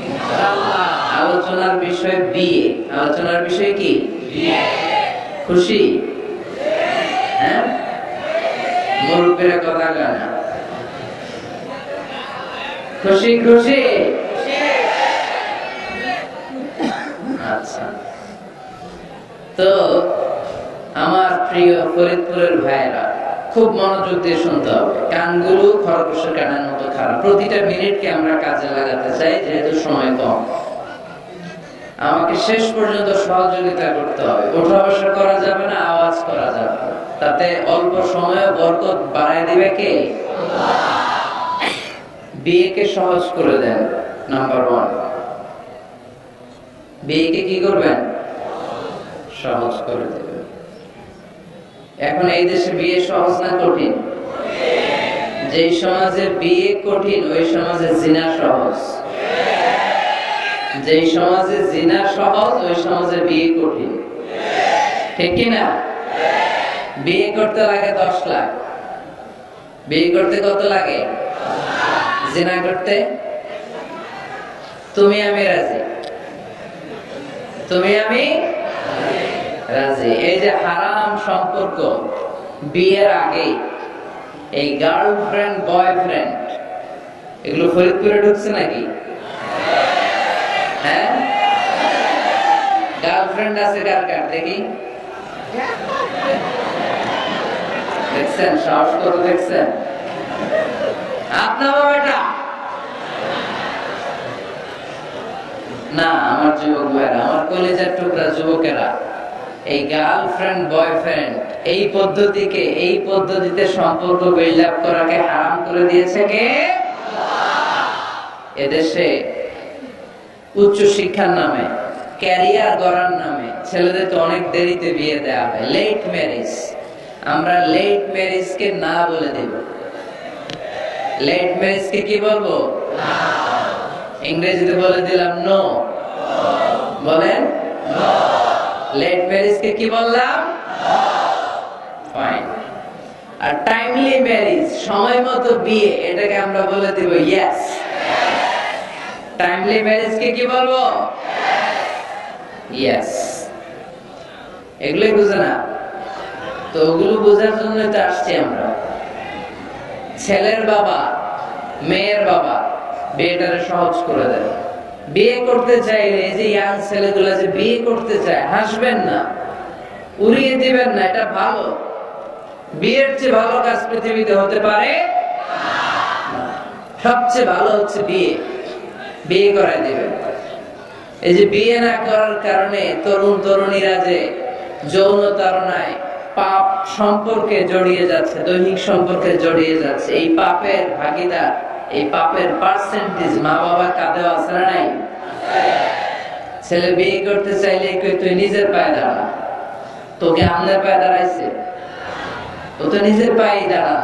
ইনশাআল্লাহ। আলোচনার বিষয় বিয়ে। আলোচনার বিষয় কি? বিয়ে। খুশি? হ্যাঁ, মুরব্বীরা কথা কয় না। খুশি খুশি? আচ্ছা, তো আমার প্রিয় ফরিদপুরের ভাইরা খুব মনোযোগ দিয়ে শুনতে হবে। কানগুলো খরগোশের কানের মতো খারাপ। প্রতিটা মিনিটকে আমরা কাজে লাগাতে চাই, যেহেতু সময় কম। আমাকে শেষ পর্যন্ত সহযোগিতা করতে হবে। ওঠা বসা করা যাবে না, আওয়াজ করা যাবে না। তাতে অল্প সময়ে বরকত বাড়ায় দিবে কে? বিয়েকে সহজ করে দেন। নাম্বার 1, বিয়েকে কি করবেন? সহজ করে দেবেন। এখন এই দেশে বিয়ে সহজ না কঠিন? যেই সমাজে বিয়ে কঠিন ওই সমাজে জিনা সহজ। যেই সমাজে জিনা সহজ ওই সমাজে বিয়ে কঠিন। ঠিক কি না? বিয়ে করতে লাগে 10 লাখ। বিয়ে করতে কত লাগে? জিনা করতে? তুমি আমি রাজি। তুমি আমি রাজি। এই যে হারাম সম্পর্ক বিয়ের আগে, এই গার্লফ্রেন্ড বয়ফ্রেন্ড, এগুলো ফরিদপুরে ঢুকছে নাকি? হ্যাঁ, গার্লফ্রেন্ড আছে কার কার দেখি? দেখছেন সাহস কত? দেখছেন? আপনার বেটা না, আমার যুবক ভাইরা, আমার কলেজের টুকরা যুবকেরা, এই গার্লফ্রেন্ড বয়ফ্রেন্ড এই পদ্ধতিকে, এই পদ্ধতিতে সম্পর্ক বিল্ড আপ করাকে হারাম করে দিয়েছে কে? এদেশে উচ্চ শিক্ষার নামে, ক্যারিয়ার গড়ার নামে ছেলেদেরকে অনেক দেরিতে বিয়ে দেওয়া হয়, লেট ম্যারেজ। আমরা লেট ম্যারেজকে না বলে দেব। লেট ম্যারেজকে কি বলবো? ইংরেজিতে বলে দিলাম নো। বলেন লেট ম্যারেজকে কি বললাম? ফাইন। আর টাইমলি ম্যারেজ, সময় মতো বিয়ে, এটাকে আমরা বলে দেব ইয়েস। টাইমলি ম্যারেজকে কি বলবো? ইয়েস। এগুলোই বুঝে না তো, ওগুলো বোঝার জন্য তো আসছি আমরা। ছেলের বাবা, মেয়ের বাবা বিয়েটারে সহজ করে দেয়। বিয়ে করতে চাইলে এই যে ইয়াং ছেলেগুলো যে বিয়ে করতে চায়, হাসবেন না, উড়িয়ে দিবেন না, এটা ভালো। বিয়ের চেয়ে ভালো কাজ পৃথিবীতে হতে পারে না। সবচেয়ে ভালো হচ্ছে বিয়ে। বিয়ে করাই দিবেন। এই যে বিয়ে না করার কারণে তরুণ তরুণীরা যে যৌন তাড়নায়, পাপ সম্পর্কে জড়িয়ে যাচ্ছে, দৈহিক সম্পর্কে জড়িয়ে যাচ্ছে, এই পাপের ভাগীদার, এই পাপের পার্সেন্টেজ মা বাবার কাঁধেও আছে না নাই? ছেলে বিয়ে করতে চাইলে তুই নিজের পায়ে দাঁড়া, তোকে আমাদের পায়ে দাঁড়াইছে? ও তো নিজের পায়ে দাঁড়ান।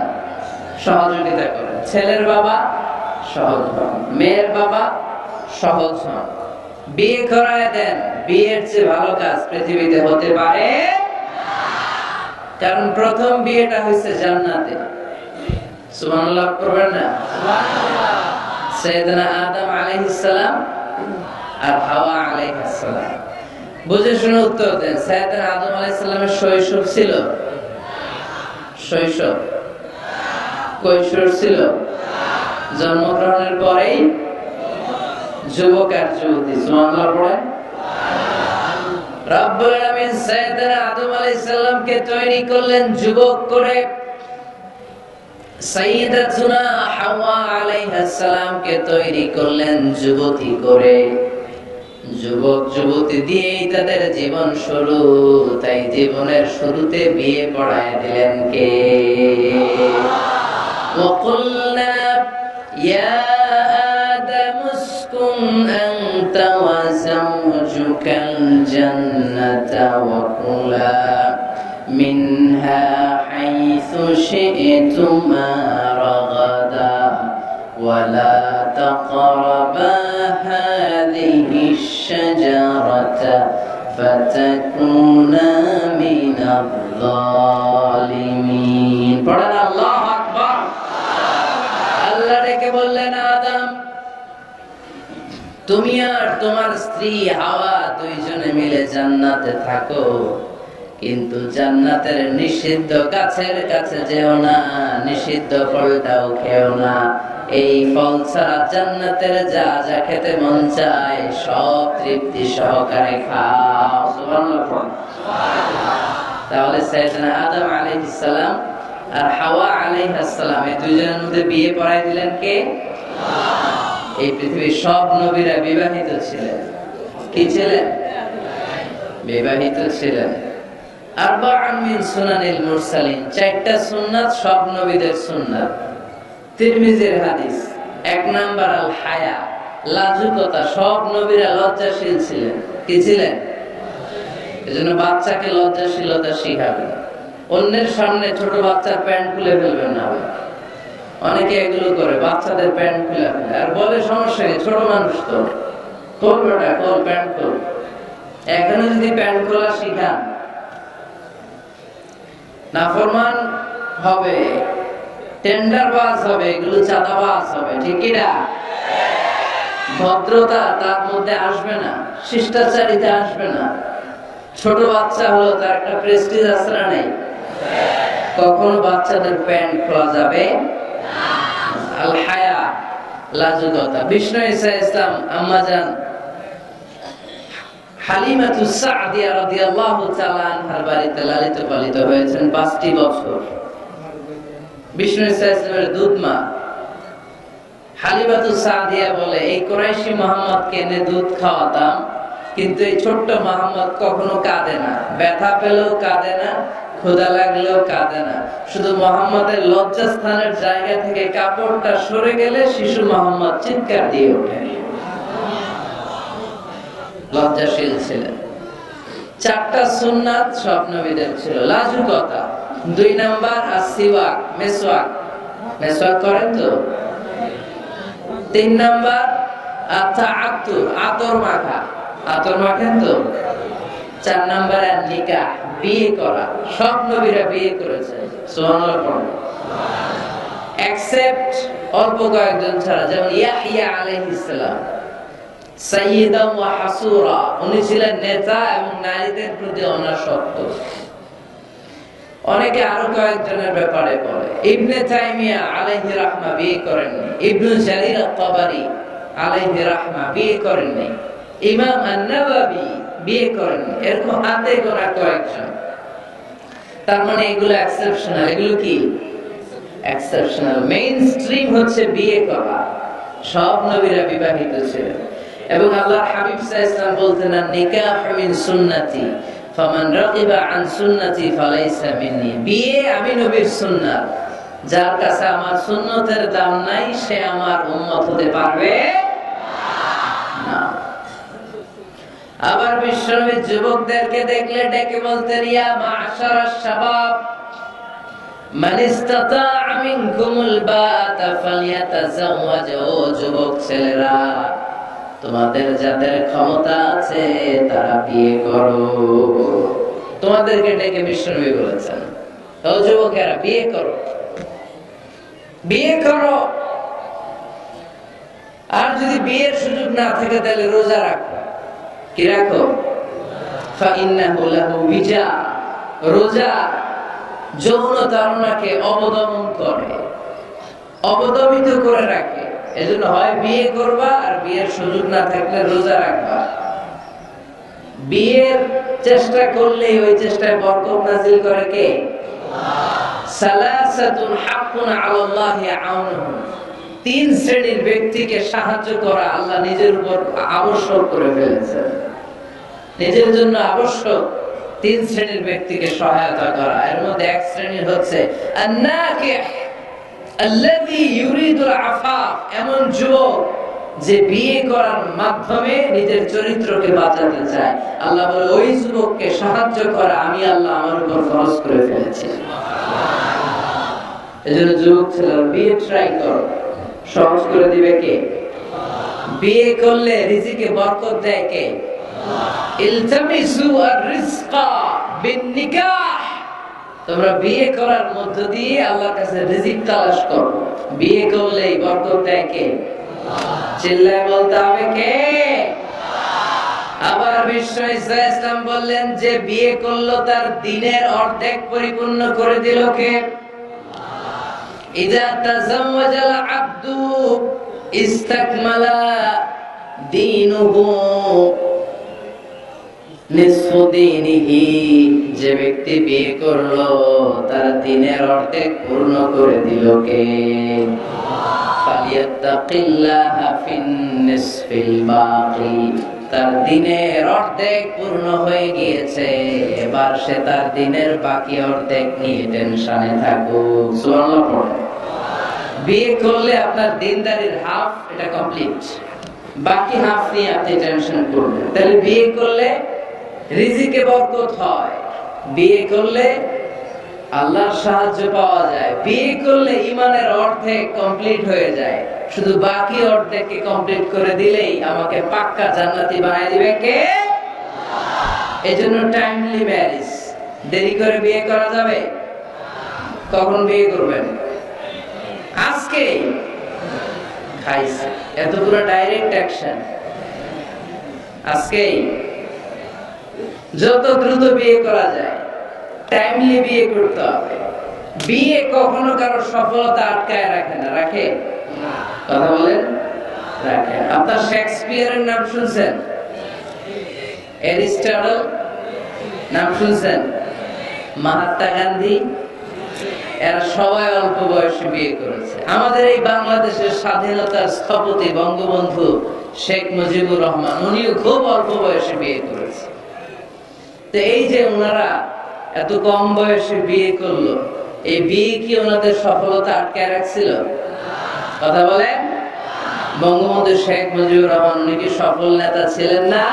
সহযোগিতা করেন। ছেলের বাবা সহজ হন, মেয়ের বাবা সহজ হন, বিয়ে করায় দেন। বিয়ের চেয়ে ভালো কাজ পৃথিবীতে হতে পারে, কারণ প্রথম বিয়েটা হয়েছে জান্নাতে। সুবহানাল্লাহ পড়বেন না? সুবহানাল্লাহ। সাইয়েদনা আদম আলাইহিস সালাম আর হাওয়া আলাইহিস সালাম। বুঝে শুনে উত্তর দেন। সাইয়েদনা আদম আলাইহিস সালামের শৈশব ছিল? শৈশব? কৈশোর ছিল? জন্মগ্রহণের পরেই যুবক আর যুবতী। সুবহানাল্লাহ পড়ে। রব্বুল আলামিন সাইয়েদনা আদম আলাইহিস সালামকে তৈরি করলেন যুবক করে, সাইয়্যিদাতুনা হাওয়া আলাইহিস সালামকে তৈরি করলেন যুবতী করে। যুবক যুবতী দিয়েই তাদের জীবন শুরু। তাই জীবনের শুরুতে বিয়ে পড়ায় দিলেন কে? وَقُلْنَا يَا آدَمُ اسْكُنْ أَنْتَ وَزَوْجُكَ الْجَنَّةَ وَكُلَا مِنْهَا حَيْثُ شِئْتُمَا رَغَدًا وَلَا تَقْرَبَا هَذِهِ الشَّجَرَةَ فَتَكُونَا مِنَ الظَّالِمِينَ। পড়েন আল্লাহু আকবার। আল্লাহ ডেকে বললেন, আদম তুমি আর তোমার স্ত্রী হাওয়া দুইজনে মিলে জান্নাতে থাকো, কিন্তু জান্নাতের নিষিদ্ধ গাছের কাছে যেও না, নিষিদ্ধ ফলটাও খেও না। এই ফল ছাড়া জান্নাতের যা যা খেতে মন চায় সব তৃপ্তি সহকারে খাও। সুবহানাল্লাহ। তাহলে সাইয়েদনা আদম আলাইহিস সালাম আর হাওয়া আলাইহিস সালাম এই দুইজনের মধ্যে বিয়ে পড়াই দিলেন কে? এই পৃথিবীর সব নবীরা বিবাহিত ছিলেন। কি ছিলেন? বিবাহিত ছিলেন। আরবাআন মিন সুনানিল মুরসালিন, চারটা সুন্নাত সব নবীদের সুন্নাত। তিরমিজির হাদিস। এক নাম্বার আল হায়া, লাজুকতা। সব নবীরা লজ্জাশীল ছিলেন। কি ছিলেন? এজন্য বাচ্চাকে লজ্জাশীলতা শিখাবেন। অন্যের সামনে ছোট বাচ্চার প্যান্ট খুলে ফেলবেন না। অনেকে এগুলো করে, বাচ্চাদের প্যান্ট খুলে ফেলে আর বলে সমস্যা নেই, ছোট মানুষ তো, খোল বেটা খোল, প্যান্ট খোল। এখানে যদি প্যান্ট খোলা শিখান, নাফরমান হবে, টেন্ডারবাজ হবে, এগুলো চাঁদাবাজ হবে। ঠিক কি না? ভদ্রতা তার মধ্যে আসবে না, শিষ্টাচারিতা আসবে না। ছোট বাচ্চা হলো, তার একটা প্রেস্টিজ আছে না নেই? কখনো বাচ্চাদের প্যান্ট খোলা যাবে না। আল হায়া, লাজুকতা। বিষ্ণু ঈসা ইসলাম আম্মাজান হালিমাতুস সাদিয়া রাদিয়াল্লাহু তাআলা আনহার বাড়িতে লালিত পালিত হয়েছেন 5টি বছর। বিষ্ণু ঈসা ইসলামের দুধ মা হালিমাতুস সাদিয়া বলে, এই কুরাইশি মুহাম্মদকে এনে দুধ খাওয়াতাম, কিন্তু এই ছোট্ট মুহাম্মদ কখনো কাঁদে না, ব্যথা পেলেও কাঁদে না, ক্ষুধা লাগলেও কাঁদে না। শুধু মুহাম্মদের লজ্জাস্থানের জায়গা থেকে কাপড়টা সরে গেলে শিশু মুহাম্মদ চিৎকার দিয়ে ওঠে। লজ্জাশীল ছিলেন। চারটা সুন্নাত সব নবীদের ছিল। লাজুকতা। 2 নাম্বার আসিওয়াক, মেসওয়াক। মেসওয়াক করেন তো? 3 নাম্বার আতাআতুর, আতর মাখা। আতর মাখেন তো? 4 নাম্বার নিকাহ, বিয়ে করা। সব নবীরা বিয়ে করেছে। সুবহানাল্লাহ। এক্সেপ্ট অল্প কয়েকজন ছাড়া, যেমন ইয়াহইয়া আলাইহিস সালাম, সাইয়্যিদান ওয়া হাসুরা, উনি ছিলেন নেতা এবং নারীদের প্রতি অনাসক্ত। অনেকে আরো কয়েকজনের ব্যাপারে বলে। ইবনে তাইমিয়া আলাইহি রাহমা বিয়ে করেননি। ইবনু জারির আত-তাবারি আলাইহি রাহমা বিয়ে করেননি। ইমাম আন-নাওয়াবি বিয়ে করেননি। এরকম হাতে গোনা কয়েকজন। তার মানে এগুলো এক্সেপশনাল। এগুলো কি এক্সেপশনাল? মেইন স্ট্রিম হচ্ছে বিয়ে করা। সব নবীরা বিবাহিত ছিলেন। এবং আল্লাহর হাবিব সাল্লাল্লাহু আলাইহি ওয়াসাল্লাম বলতেন, নিকাহু মিন সুন্নতি ফামান রাগিবা আন সুন্নতি ফালাইসা মিন্নি। বিয়ে আমি নবীর সুন্নাত, যার কাছে আমার সুন্নতের দাম নাই সে আমার উম্মত হতে পারবে না। আবার বিশ্বনবী যুবকদেরকে দেখলে ডেকে বলতেন, ইয়া মা'শারাশ শাবাব মান ইসতাতা'a মিনকুমুল বাআতা ফালইয়াতাযাওয়াজ। ও যুবক ছেলেরা, তোমাদের যাদের ক্ষমতা আছে তারা বিয়ে করো। তোমাদেরকে ডেকে বিশ্বনবী বলেছেন, ও যুবকেরা বিয়ে করো, বিয়ে করো। আর যদি বিয়ের সুযোগ না থাকে তাহলে রোজা রাখো। কি রাখো? ফাইন্নাহু লাহু বিজা। রোজা যৌন তাড়নাকে অবদমন করে, অবদমিত করে রাখে। এজন্য হয় বিয়ে করবা, আর বিয়ের সুযোগ না থাকলে রোজা রাখবা। বিয়ের চেষ্টা করলে ওই চেষ্টায় বরকত নাযিল করে কে? সালাসাতুন হাক্কুন আলাল্লাহি আউনুহুম। 3 শ্রেণীর ব্যক্তিকে সাহায্য করা আল্লাহ নিজের উপর আবশ্যক করে ফেলেছেন। নিজের জন্য আবশ্যক 3 শ্রেণীর ব্যক্তিকে সহায়তা করা। এর মধ্যে এক শ্রেণীর হচ্ছে আন-নাকিহ আল্লাযী ইউরিদুল আফাফ, এমন যুবক যে বিয়ে করার মাধ্যমে নিজের চরিত্রকে বাঁচাতে চায়। আল্লাহ বলে, ওই যুবককে সাহায্য করা আমি আল্লাহ আমার উপর ফরজ করে ফেলেছি। এজন্য যুবক ছেলেরা বিয়ে ট্রাই করো, সহজ করে দিবে কে? বিয়ে করলে রিজিকে বরকত দেয় কে? ইলতামিসু আর-রিজকা বিন-নিকাহ। তোমরা বিয়ে করার মধ্য দিয়ে আল্লাহর কাছে রিজিক তালাশ করো। বিয়ে করলেই বরকত দেয় কে? চিল্লায় বলতে হবে কে? সাল্লাল্লাহু আলাইহি ওয়াসাল্লাম বললেন যে বিয়ে করলো তার দিনের অর্ধেক পরিপূর্ণ করে দিল কে? ইযা তাযাওয়াজাল আবদু ইস্তাকমালা দীনুহু নিসফু দীনিহি, যে ব্যক্তি বিয়ে করলো তার দিনের অর্ধেক পূর্ণ করে দিল কে? ফালিয়াত্তাকিল্লাহা ফিন নিসফিল বাকি, তার দিনের অর্ধেক পূর্ণ হয়ে গিয়েছে, এবার সে তার দিনের বাকি অর্ধেক নিয়ে টেনশনে থাকুক। সুবহানাল্লাহ পড়ে। বিয়ে করলে আপনার দিনদারির হাফ এটা কমপ্লিট, বাকি হাফ নিয়ে আপনি টেনশন করবেন। তাহলে বিয়ে করলে রিজিকে বরকত হয়, বিয়ে করলে আল্লাহর সাহায্য পাওয়া যায়, বিয়ে করলে ঈমানের অর্ধেক কমপ্লিট হয়ে যায়, শুধু বাকি অর্ধেককে কমপ্লিট করে দিলেই আমাকে পাক্কা জান্নাতি বানায় দিবে কে? এজন্য টাইমলি ম্যারেজ, দেরি করে বিয়ে করা যাবে? কখন বিয়ে করবেন? আজকে খাইছে, এতগুলো ডাইরেক্ট অ্যাকশন আজকেই। যত দ্রুত বিয়ে করা যায় টাইমলি বিয়ে করতে হবে। বিয়ে কখনো কারো সফলতা আটকায় রাখে না, রাখে? কথা বলেন, রাখে। আপনার শেক্সপিয়ারের নাম শুনছেন? অ্যারিস্টটল নাম শুনছেন? মহাত্মা গান্ধী, এরা সবাই অল্প বয়সে বিয়ে করেছে। আমাদের এই বাংলাদেশের স্বাধীনতার স্থপতি বঙ্গবন্ধু শেখ মুজিবুর রহমান, উনিও খুব অল্প বয়সে বিয়ে করেছে। তো এই যে ওনারা এত কম বয়সে বিয়ে করলো, এই বিয়ে কি ওনাদের সফলতা আটকে রাখছিল? কথা বলেন। বঙ্গবন্ধু শেখ মুজিবুর রহমান উনি কি সফল নেতা ছিলেন না?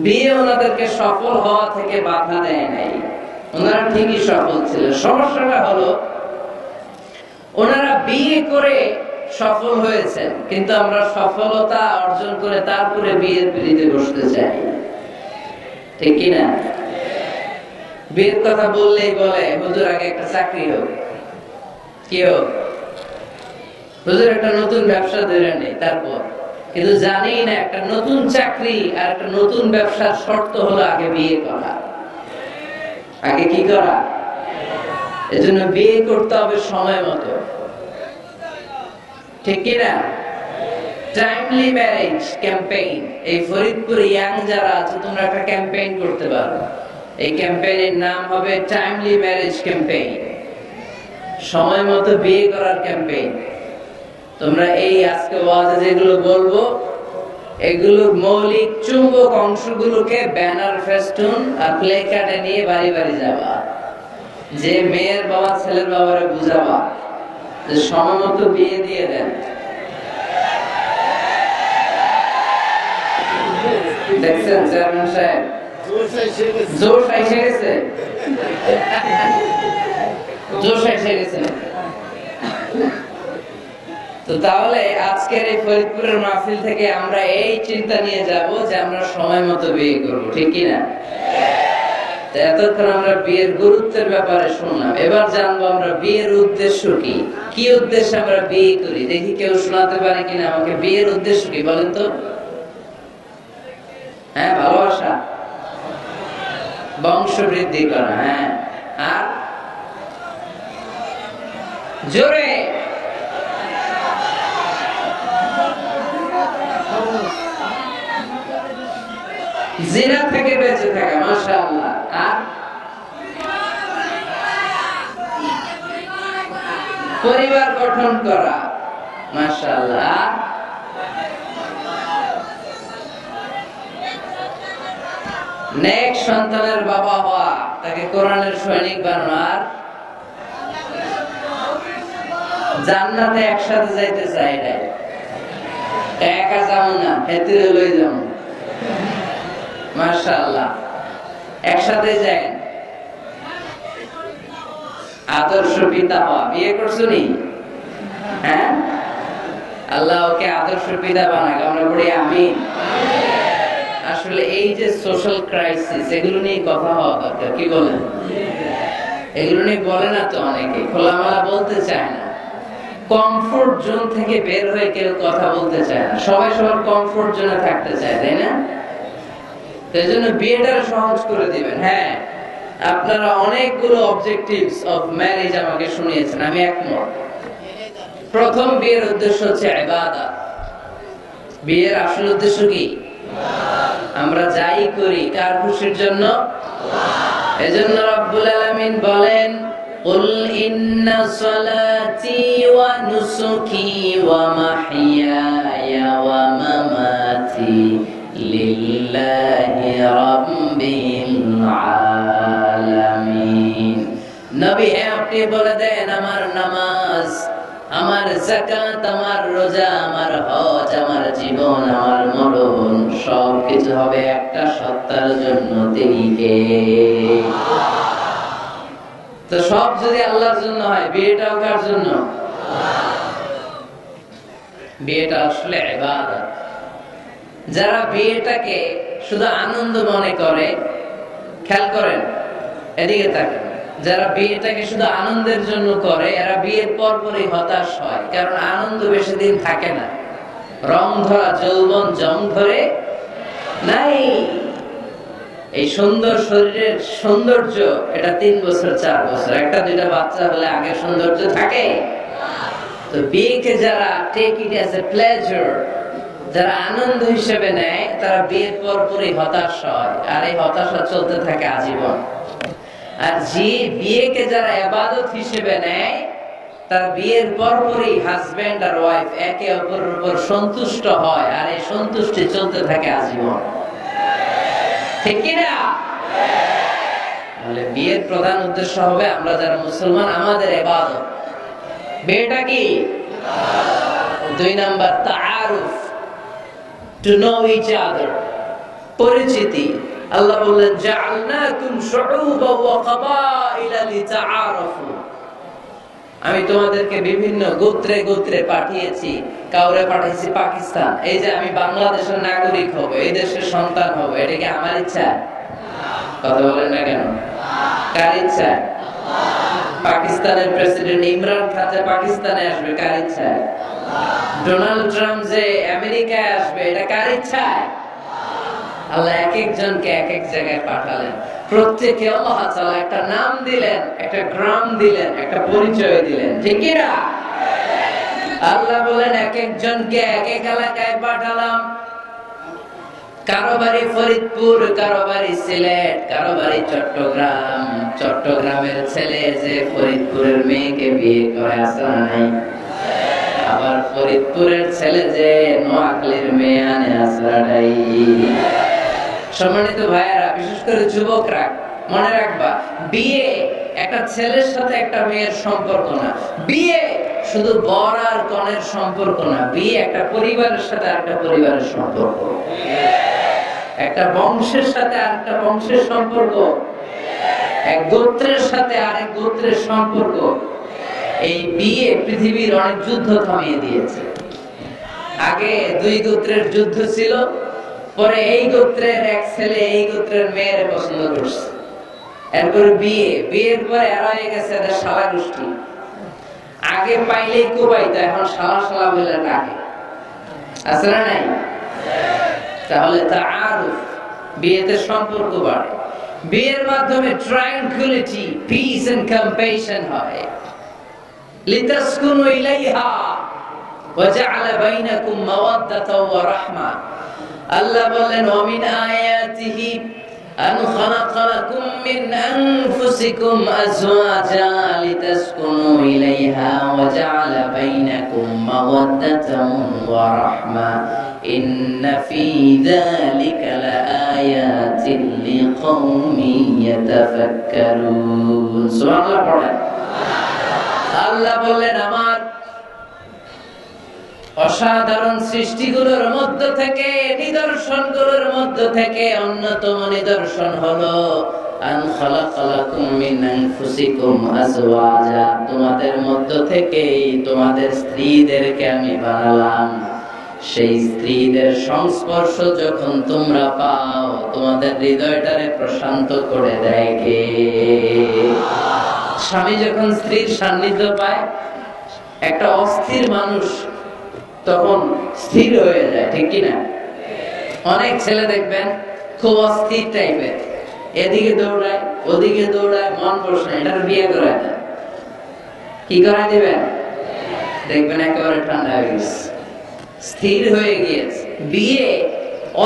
বিয়ে ওনাদেরকে সফল হওয়া থেকে বাধা দেয় নাই, ওনারা ঠিকই সফল ছিলেন। সমস্যাটা হলো ওনারা বিয়ে করে সফল হয়েছেন, কিন্তু আমরা সফলতা অর্জন করে তারপরে বিয়ের পিড়িতে বসতে চাই, ঠিক কিনা? বিয়ের কথা বললেই বলে হুজুর আগে একটা চাকরি হোক, কি হোক? হুজুর একটা নতুন ব্যবসা ধরে নেই, তারপর কিন্তু জানি না একটা নতুন চাকরি আর একটা নতুন ব্যবসার শর্ত হলো আগে বিয়ে করা। আগে কি করা? এজন্য বিয়ে করতে হবে সময় মতো, ঠিক কিনা? টাইমলি ম্যারেজ ক্যাম্পেইন, এই ফরিদপুর ইয়াং যারা আছে তোমরা একটা ক্যাম্পেইন করতে পারো। এই ক্যাম্পেইনের নাম হবে টাইমলি ম্যারেজ ক্যাম্পেইন, সময় মতো বিয়ে করার ক্যাম্পেইন। তোমরা এই আজকে ওয়াজে যেগুলো বলবো এগুলোর মৌলিক চুম্বক অংশগুলোকে ব্যানার, ফেস্টুন আর প্লে কার্ডে নিয়ে বাড়ি বাড়ি যাবা, যে মেয়ের বাবা ছেলের বাবারে বুঝাবা যে সময় মতো বিয়ে দিয়ে দেন। দেখছেন চেয়ারম্যান সাহেব জোশ এসে গেছে, জোশ এসে গেছে। তো তাহলে আজকের এই ফরিদপুরের মাহফিল থেকে আমরা এই চিন্তা নিয়ে যাব যে আমরা সময় মতো বিয়ে করবো, ঠিক কিনা? এতক্ষণ আমরা বিয়ের গুরুত্বের ব্যাপারে শুনলাম, এবার জানবো আমরা বিয়ের উদ্দেশ্য কি, কি উদ্দেশ্যে আমরা বিয়ে করি। দেখি কেউ শোনাতে পারে কিনা আমাকে বিয়ের উদ্দেশ্য কি, বলেন তো? হ্যাঁ, ভালোবাসা, বংশ বৃদ্ধি করা। হ্যাঁ, আর জোরে জিনা থেকে বেঁচে থাকা, মাশাআল্লাহ। আর পরিবার গঠন করা, মাশাআল্লাহ। নেক সন্তানের বাবা হওয়া, তাকে কোরআনের সৈনিক বানানো, আর জান্নাতে একসাথে যাইতে চাই না, একা যাবো না, হেতিরে লই যাবো, মাশাআল্লাহ, একসাথে যাই। আদর্শ পিতা হওয়া, বিয়ে করছো নি? হ্যাঁ, আল্লাহ ওকে আদর্শ পিতা বানাক, আমরা বলি আমিন। আসলে এই যে সোশ্যাল ক্রাইসিস, এগুলো নিয়ে কথা হওয়া দরকার, কি বলেন? এগুলো নিয়ে বলে না তো অনেকে, খোলামেলা বলতে চায় না, কমফোর্ট জোন থেকে বের হয়ে কেউ কথা বলতে চায় না, সবাই সবার কমফোর্ট জোনে থাকতে চায়, তাই না? তাই জন্য বিয়েটা সহজ করে দিবেন। হ্যাঁ, আপনারা অনেকগুলো অবজেক্টিভস অফ ম্যারেজ আমাকে শুনিয়েছেন, আমি একমত। প্রথম বিয়ের উদ্দেশ্য হচ্ছে ইবাদত। বিয়ের আসল উদ্দেশ্য কি? আমরা যাই করি কার খুশির জন্য? এজন্য রব্বুল আলামিন বলেন, কুল ইন্না সালাতি ওয়া নুসুকি ওয়া মাহইয়ায়া ওয়া মামাতি লিল্লাহি রাব্বিল আলামিন। নবী আপনি বলে দেন, আমার নামাজ, আমার যাকাত, আমার রোজা, আমার হজ, আমার জীবন, আমার মরণ সবকিছু হবে একটা সত্তার জন্য, তিনি কে? তো সব যদি আল্লাহর জন্য হয়, বিয়েটাও কার জন্য? বিয়েটা আসলে ইবাদত। যারা বিয়েটাকে শুধু আনন্দ মনে করে, খেয়াল করেন, এদিকে তাকান, যারা বিয়েটাকে শুধু আনন্দের জন্য করে এরা বিয়ের পরপরই হতাশ হয়, কারণ আনন্দ বেশি দিন থাকে না। রং ধরা যৌবন জং ধরে নাই। এই সুন্দর শরীরের সৌন্দর্য এটা 3 বছর 4 বছর, একটা দুইটা বাচ্চা হলে আগে সৌন্দর্য থাকে। তো বিয়েকে যারা take it as a pleasure, যারা আনন্দ হিসেবে নেয়, তারা বিয়ের পরপরই হতাশ হয়, আর এই হতাশা চলতে থাকে আজীবন। আর যে বিয়েকে যারা ইবাদত হিসেবে নেয়, তার বিয়ের পরপরই হাজবেন্ড আর ওয়াইফ একে অপরের উপর সন্তুষ্ট হয়, আর এই সন্তুষ্টি চলতে থাকে আজীবন। ঠিক কি না? তাহলে বিয়ের প্রধান উদ্দেশ্য হবে, আমরা যারা মুসলমান আমাদের ইবাদত। বিয়েটা কি? 2 নাম্বার তাআরুফ, টু নো ইচ আদার, পরিচিতি। আল্লাহ বললেন, জাআলনাকুম শুউবান ওয়া ক্বাবাইলা লিতাআরাফু। আমি তোমাদেরকে বিভিন্ন গোত্রে গোত্রে পাঠিয়েছি। কাউরে পাঠিয়েছি পাকিস্তান, এই যে আমি বাংলাদেশের নাগরিক হব, এই দেশের সন্তান হব, এটা কি আমার ইচ্ছা? কথা বলেন না কেন? কার ইচ্ছা? পাকিস্তানের প্রেসিডেন্ট ইমরান খান যে পাকিস্তানে আসবে, কার ইচ্ছা? ডোনাল্ড ট্রাম্প যে আমেরিকায় আসবে, এটা কার ইচ্ছা? আল্লাহ এক একজনকে এক এক জায়গায় পাঠালেন। প্রত্যেকে আল্লাহ তাআলা একটা নাম দিলেন, একটা গ্রাম দিলেন, একটা পরিচয় দিলেন। ঠিক কি না? আল্লাহ বলেন, এক একজনকে এক এক এলাকায় পাঠালাম। কারো বাড়ি ফরিদপুর, কারো বাড়ি সিলেট, কারো বাড়ি চট্টগ্রাম। চট্টগ্রামের ছেলে যে ফরিদপুরের মেয়েকে বিয়ে করে, আসে না নাই? আবার ফরিদপুরের ছেলে যে নোয়াখালীর মেয়ে আনে, আসে না নাই? সম্মানিত ভাইয়েরা, বিশেষ করে যুবকরা, মনে রাখবা, বিয়ে একটা ছেলের সাথে একটা মেয়ের সম্পর্ক না। বিয়ে শুধু বর আর কনের সম্পর্ক না। বিয়ে একটা পরিবারের সাথে আরেকটা পরিবারের সম্পর্ক, একটা বংশের সাথে আরেকটা বংশের সম্পর্ক, এক গোত্রের সাথে আরেক গোত্রের সম্পর্ক। এই বিয়ে পৃথিবীর অনেক যুদ্ধ থামিয়ে দিয়েছে। আগে 2 গোত্রের যুদ্ধ ছিল, পরে এই গোত্রের এক ছেলে এই গোত্রের মেয়ের পছন্দ করছে, এরপরে বিয়ের পরে এরা হয়ে গেছে এদের শালা গোষ্ঠী। আগে পাইলেই কোবাইতো, এখন শালা শালা বলে ডাকে, আছে না নাই? তাহলে তাআরুফ, বিয়েতে সম্পর্ক বাড়ে। বিয়ের মাধ্যমে ট্রাঙ্কুইলিটি, পিস এন্ড কম্প্যাশন হয়। লিতাসকুনু ইলাইহা ওয়া জাআলা বাইনাকুম মাওয়াদ্দাতাও ওয়া রাহমা। আল্লাহ বলেন, ওয়া মিন আয়াতিহি আন খালাকা লাকুম মিন আনফুসিকুম আজওয়াজা লিতাসকুনু ইলাইহা ওয়া জাআলা বাইনাকুম মাওয়াদ্দাতাও ওয়া রাহমা ইন্না ফী যালিকা লাআয়াতিন লিকাওমিন ইয়াতাফাক্কারুন। সুবহানাল্লাহ পড়েন। আল্লাহ বললেন, আমার অসাধারণ সৃষ্টিগুলোর মধ্য থেকে, নিদর্শনগুলোর মধ্য থেকে অন্যতম নিদর্শন হলো আন খালাকা লাকুম মিন আনফুসিকুম আজওয়াজা, তোমাদের মধ্য থেকেই তোমাদের স্ত্রীদেরকে আমি বানালাম। সেই স্ত্রীদের সংস্পর্শ যখন তোমরা পাও, তোমাদের হৃদয়টারে প্রশান্ত করে দেয় কে? স্বামী যখন স্ত্রীর সান্নিধ্য পায়, একটা অস্থির মানুষ তখন স্থির হয়ে যায়। ঠিক কিনা? অনেক ছেলে দেখবেন খুব অস্থির টাইপের, এদিকে দৌড়ায় ওদিকে দৌড়ায়, মন বসে না, এটার বিয়ে করায় না। কি করাই দিবেন? দেখবেন একেবারে ঠান্ডা হয়ে গেছে, স্থির হয়ে গিয়েছে। বিয়ে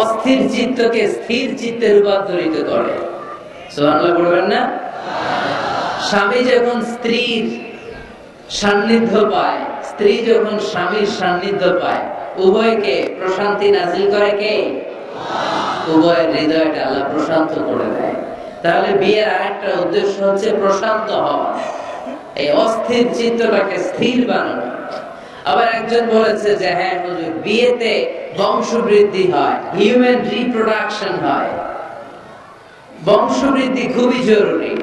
অস্থির চিত্তকে স্থির চিত্তে রূপান্তরিত করে। সুবহানাল্লাহ পড়বেন না? স্বামী যখন স্ত্রীর সান্নিধ্য পায়, স্ত্রী যখন স্বামীর সান্নিধ্য পায়, উভয়কে প্রশান্তি নাজিল করে কে? উভয়ের হৃদয়টা আল্লাহ প্রশান্ত করে দেয়। তাহলে বিয়ের আরেকটা উদ্দেশ্য হচ্ছে প্রশান্ত হওয়া, এই অস্থির চিত্তটাকে স্থির বানানো। আবার একজন বলেছে যে হ্যাঁ হুজুর, বিয়েতে বংশবৃদ্ধি হয়, হিউম্যান রিপ্রোডাকশন হয়। বংশবৃদ্ধি খুবই জরুরি।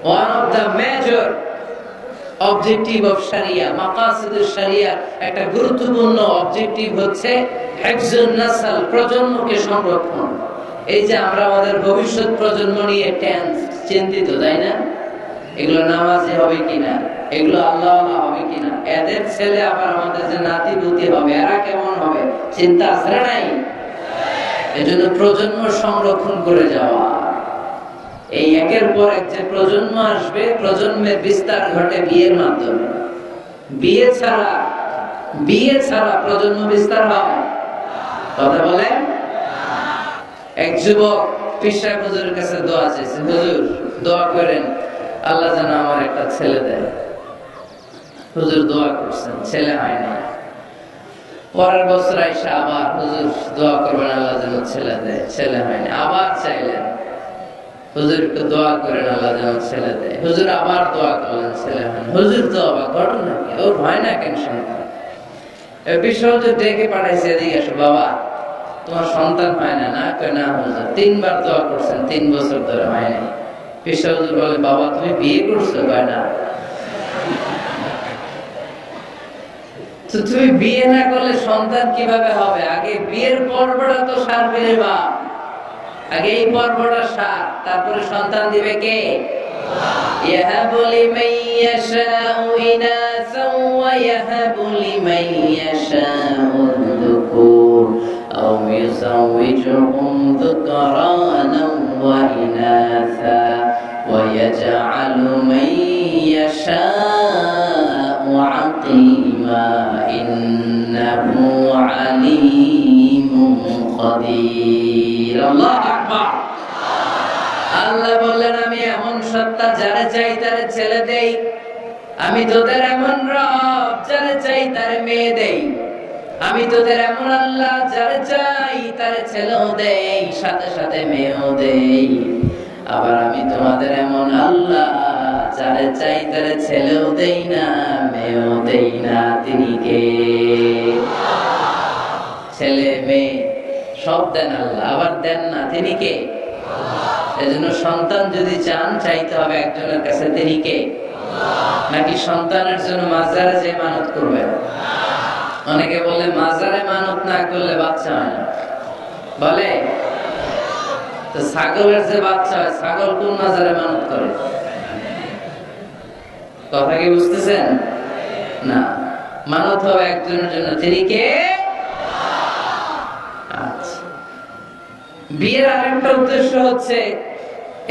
One of the major objective of শরিয়া, মাকাসিদুশ শরিয়া, একটা গুরুত্বপূর্ণ অবজেক্টিভ হচ্ছে হিফজুন নাসল, প্রজন্মকে সংরক্ষণ। এই যে আমরা আমাদের ভবিষ্যৎ প্রজন্ম নিয়ে চিন্তিত, তাই না? এগুলো নামাজি হবে কিনা, এগুলো আল্লাহওয়ালা হবে কিনা, এদের ছেলে আবার আমাদের যে নাতি পুতি হবে এরা কেমন হবে, চিন্তা আছে নাই? এজন্য প্রজন্ম সংরক্ষণ করে যাওয়া। এই একের পর এক যে প্রজন্ম আসবে, প্রজন্মের বিস্তার ঘটে বিয়ের মাধ্যমে। বিয়ে ছাড়া প্রজন্ম বিস্তার হয়? কথা বলেন। এক যুবক পীর সাহেব হুজুরের কাছে দোয়া চাইছে, হুজুর দোয়া করেন আল্লাহ যেন আমার একটা ছেলে দেয়। হুজুর দোয়া করছেন, ছেলে হয় না। পরের বছর আইসা আবার হুজুর দোয়া করবেন আল্লাহ যেন ছেলে দেয়, ছেলে হয় না। আবার চাইলেন, হুজুরকে দোয়া করেন আল্লাহ যেন ছেলে দেয়। হুজুর আবার দোয়া করলেন, ছেলে হয় না। হুজুর তো অবাক, ঘটনা কি? ওর হয় না কেন সন্তান? হুজুর ডেকে পাঠাইছে, এদিকে আসো বাবা, তোমার সন্তান হয় না? না কয় না হুজুর, 3 বার দোয়া করছেন, 3 বছর ধরে হয় নাই। হুজুর বলে, বাবা তুমি বিয়ে করছো? কয় না। তো তুমি বিয়ে না করলে সন্তান কিভাবে হবে? আগে বিয়ের পর্বটা তো সারবে রে বাপ, আগে এই পর্বটা সার, তারপরে সন্তান দিবে কে? ইয়াহাবু লিমান ইয়াশাউ ইনাসাও ওয়া ইয়াহাবু লিমান ইয়াশাউ যুকুর আও ইউযাওwijuhum যুকরানা ওয়া ইনাসা ওয়া ইয়াজআলু মান ইয়াশাউ আকিমা ইন্নাহু আলীমুন কাদির। আল্লাহু আকবার। আল্লাহ বললেন, আমি এমন সত্তা যারে চাই তারে ছেলে দেই। আমি তোদের এমন রব যারে চাই তারে মেয়ে দেই। আমি তোদের এমন আল্লাহ যারে চাই তারে ছেলেও দেই, সাথে সাথে মেয়েও দেই। আবার আমি তোমাদের এমন আল্লাহ যারে চাই তারে ছেলেও দেই না, মেয়েও দেই না। তিনি কে? ছেলে মেয়ে সব দেন আল্লাহ, আবার দেন না, তিনি কে? এজন্য সন্তান যদি চান, চাইতে হবে একজনের কাছে, তিনি কে? নাকি সন্তানের জন্য মাজারে যে মানত করবেন? অনেকে বলে মাজারে মানত না করলে বাচ্চা হয় না, বলে। তো ছাগলের যে বাচ্চা হয়, ছাগল কোন মাজারে মানত করে? কথা কি বুঝতেছেন? না, মানত হবে একজনের জন্য, তিনি কে? আচ্ছা, বিয়ের আরেকটা উদ্দেশ্য হচ্ছে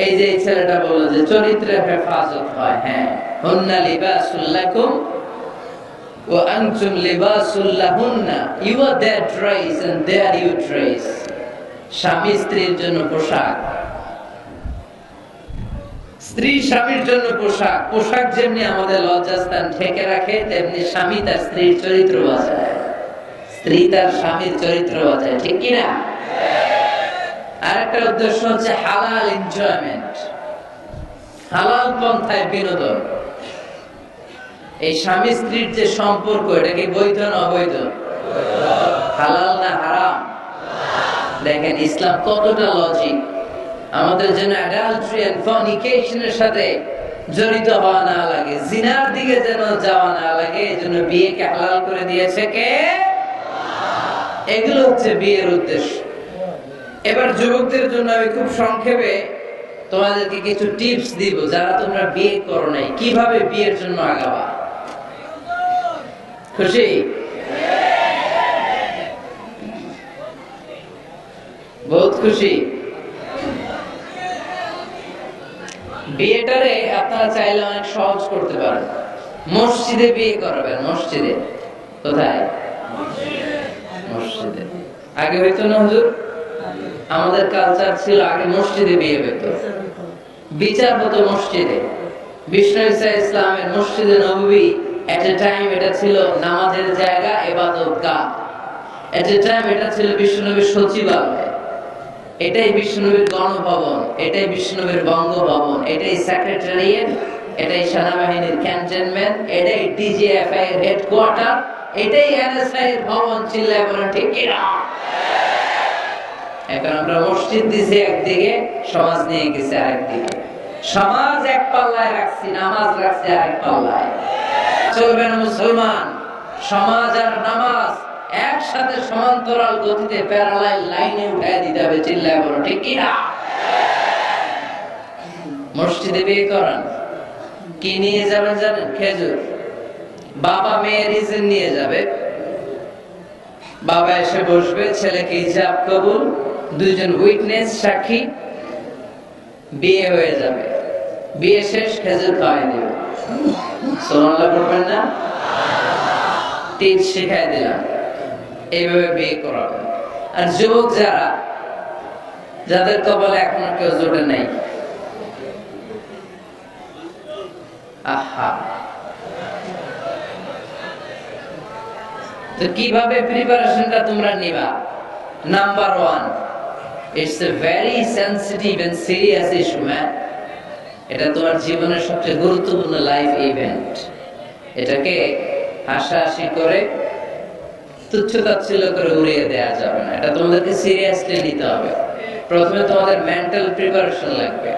এই যে ছেলেটা বলল যে চরিত্রের হেফাজত হয়। হ্যাঁ, হুন্না লিবাসুল লাকুম ওয়া আনতুম লিবাসুল লাহুন্না, you are their dress and they are you dress. স্বামী স্ত্রীর জন্য পোশাক, স্ত্রী স্বামীর জন্য পোশাক। পোশাক যেমনি আমাদের লজ্জাস্থান ঢেকে রাখে, তেমনি স্বামী তার স্ত্রীর চরিত্র বাঁচায়, স্ত্রী তার স্বামীর চরিত্র বাঁচায়, ঠিক কিনা? আরেকটা উদ্দেশ্য হচ্ছে হালাল এনজয়মেন্ট, হালাল পন্থায় বিনোদন। এই স্বামী স্ত্রীর যে সম্পর্ক, এটা কি বৈধ না অবৈধ? হালাল না হারাম? দেখেন ইসলাম কতটা লজিক। আমাদের জন্য অ্যাডাল্টারি এন্ড ফর্নিকেশনের সাথে জড়িত হওয়া না লাগে, জিনার দিকে যেন যাওয়া না লাগে, এজন্য বিয়েকে হালাল করে দিয়েছে কে? এগুলো হচ্ছে বিয়ের উদ্দেশ্য। এবার যুবকদের জন্য আমি খুব সংক্ষেপে তোমাদেরকে কিছু টিপস দিব, যারা তোমরা বিয়ে করো নাই, কিভাবে বিয়ের জন্য আগাবা। খুশি? বহুত খুশি? বিয়েটারে আপনারা চাইলে অনেক সহজ করতে পারেন, মসজিদে বিয়ে করবেন। মসজিদে কোথায়? মসজিদে। আগে হইতো না হুজুর? আমাদের কালচার ছিল আগে মসজিদে বিয়ে হইতো, বিচার হতো মসজিদে। বিষ্ণু ঈসা ইসলামের মসজিদে নববী এট এ টাইম এটা ছিল নামাজের জায়গা, ইবাদতগাহ। এট এ টাইম এটা ছিল বিষ্ণুনবীর সচিবালয়, এটাই বিষ্ণুনবীর গণভবন, এটাই বিষ্ণুনবীর বঙ্গভবন, এটাই সেক্রেটারিয়েট, এটাই সেনাবাহিনীর ক্যান্টনমেন্ট, এটাই ডিজিএফআই এর হেডকোয়ার্টার, এটাই এনএসআই এর ভবন। চিল্লায় বলেন ঠিক কিনা? এখন আমরা মসজিদ দিছি একদিকে, সমাজ নিয়ে গেছে আরেকদিকে। সমাজ এক পাল্লায় রাখছি, নামাজ রাখছি আরেক পাল্লায়। চলবে না মুসলমান। সমাজ আর নামাজ একসাথে সমান্তরাল গতিতে প্যারালাল লাইনে উঠায় দিতে হবে। চিল্লায় বলো ঠিক কিনা? মসজিদে বিয়ে করান, কি নিয়ে যাবেন জানেন? খেজুর। বাবা মেয়ের ইজেন নিয়ে যাবে, বাবা এসে বসবে, ছেলেকে হিজাব কবুল, দুইজন উইটনেস সাক্ষী, বিয়ে হয়ে যাবে। বিয়ে শেষ, খেজুর খাওয়াই দেবে। সুবহানাল্লাহ পড়বেন না? টিপস শিখাই দিলাম, এইভাবে বিয়ে করাবেন। আর যুবক যারা, যাদের কপালে এখনো কেউ জোটে নাই, আহা, তো কিভাবে প্রিপারেশনটা তোমরা নিবা? Number 1, it's a very sensitive and serious issue man. এটা তোমার জীবনের সবচেয়ে গুরুত্বপূর্ণ লাইফ ইভেন্ট। এটাকে হাসাহাসি করে, তুচ্ছ-তাচ্ছিল্য করে উড়িয়ে দেওয়া যাবে না। এটা তোমাদেরকে সিরিয়াসলি নিতে হবে। প্রথমে তোমাদের মেন্টাল প্রিপারেশন লাগবে।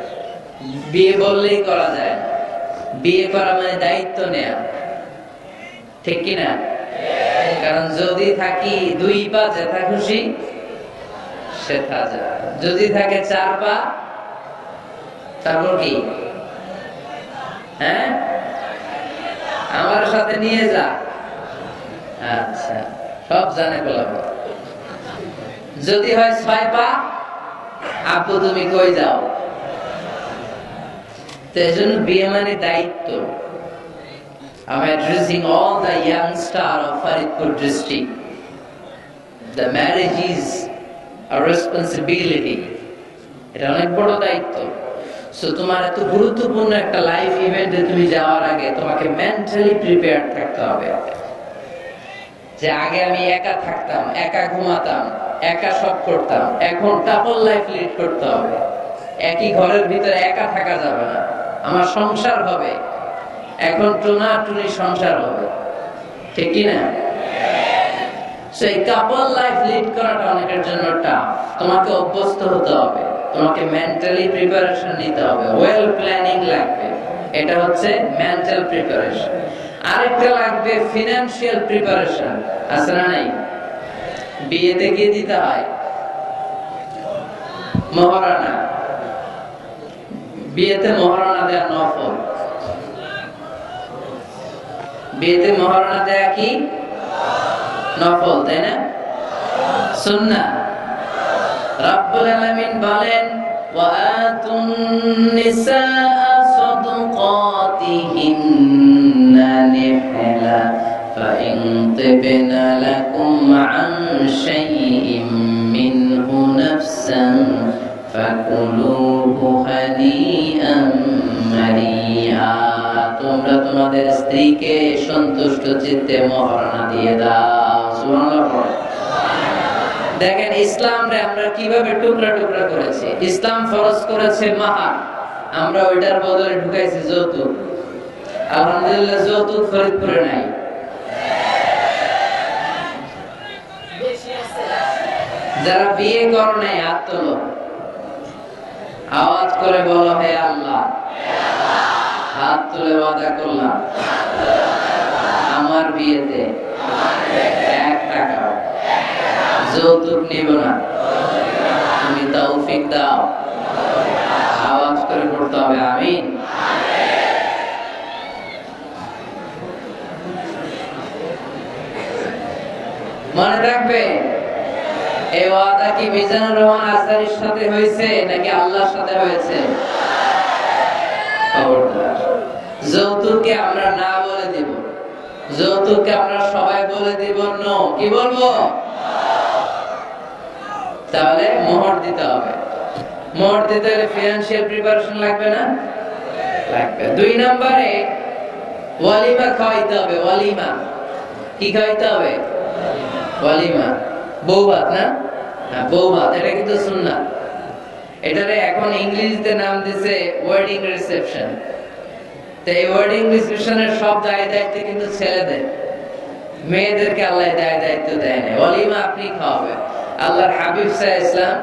বিয়ে বললেই করা যায় না। বিয়ে করা মানে দায়িত্ব নেয়া, ঠিক কিনা? কারণ যদি থাকি 2 পা, যেথা খুশি সেথা যায়। যদি থাকে 4 পা, তারপর কি? হ্যাঁ, আমার সাথে নিয়ে যা। আচ্ছা, সব জানে বলবো। যদি হয় 6 পা, আপু তুমি কই যাও? তো এজন্য বিয়ে মানে দায়িত্ব। I'm addressing all the young star of Faridpur district. The marriage is a responsibility. এটা অনেক বড় দায়িত্ব। সো তোমার এত গুরুত্বপূর্ণ একটা লাইফ ইভেন্টে তুমি যাওয়ার আগে তোমাকে মেন্টালি প্রিপেয়ার থাকতে হবে। যে আগে আমি একা থাকতাম, একা ঘুমাতাম, একা সব করতাম, এখন কাপল লাইফ লিড করতে হবে। একই ঘরের ভিতরে একা থাকা যাবে না, আমার সংসার হবে। এখন টুনাটুনি সংসার হবে, ঠিক কি না? সেই কাপল লাইফ লিড করাটা অনেকের জন্য টাফ। তোমাকে অভ্যস্ত হতে হবে, তোমাকে মেন্টালি প্রিপারেশন নিতে হবে, ওয়েল প্ল্যানিং লাগবে। এটা হচ্ছে মেন্টাল প্রিপারেশন। আরেকটা লাগবে ফিনান্সিয়াল প্রিপারেশন। আছে না নাই? বিয়েতে গিয়ে দিতে হয় মহারানা। বিয়েতে মহারানা দেয়া নফল, বিয়েতে মহারানা দেয়া কি নফল, তাই না? সুন্নাহ। রব্বুল আলামিন বলেন, ওয়া আতুন নিসাআ সাদকাতিহিন্না নিহলা ফাইন তিবনা লাকুম আন শাইইন মিনহু নাফসান ফাকুলুহু হানিআম মারিয়া। তোমরা তোমাদের স্ত্রীকে সন্তুষ্ট চিত্তে মহারণা দিয়ে দাও। সুবহানাল্লাহ। দেখেন ইসলামরে আমরা কিভাবে টুকরা টুকরা করেছি। ইসলাম ফরজ করেছে মাহার, আমরা ওইটার বদলে ঢুকাইছি যৌতুক। আলহামদুলিল্লাহ, যৌতুক ফরিদপুরে নাই। যারা বিয়ে করো নাই হাত তোলো, আওয়াজ করে বলো, হে আল্লাহ, হাত তুলে ওয়াদা করলাম আমার বিয়েতে 1 টাকা যৌতুক নিব না। তুমি তৌফিক দাও। আওয়াজ করে পড়তে হবে আমিন। মনে রাখবে, এই ওয়াদা কি মিজানুর রহমান আজহারীর সাথে হয়েছে নাকি আল্লাহর সাথে হয়েছে? খবরদার, যৌতুককে আমরা না বলে দিব, যৌতুককে আমরা সবাই বলে দিব নো। কি বলবো? তাহলে মোহর দিতে হবে। মোহর দিতে হলে ফিনান্সিয়াল প্রিপারেশন লাগবে না? লাগবে। 2 নম্বরে ওয়ালিমা খাওয়াইতে হবে। ওয়ালিমা কি খাওয়াইতে হবে? ওয়ালিমা, বৌভাত না? হ্যাঁ, বৌভাত। এটা কিন্তু সুন্নাত। এটারে এখন ইংরেজিতে নাম দিছে ওয়েডিং রিসেপশন। তো এই ওয়েডিং রিসেপশনের সব দায়িত্ব কিন্তু ছেলেদের, মেয়েদেরকে আল্লাহ দায়িত্ব দেয় না। ওয়ালিমা আপনি খাওয়াবেন। আল্লাহর হাবিব সাল্লাল্লাহু আলাইহি ওয়াসাল্লাম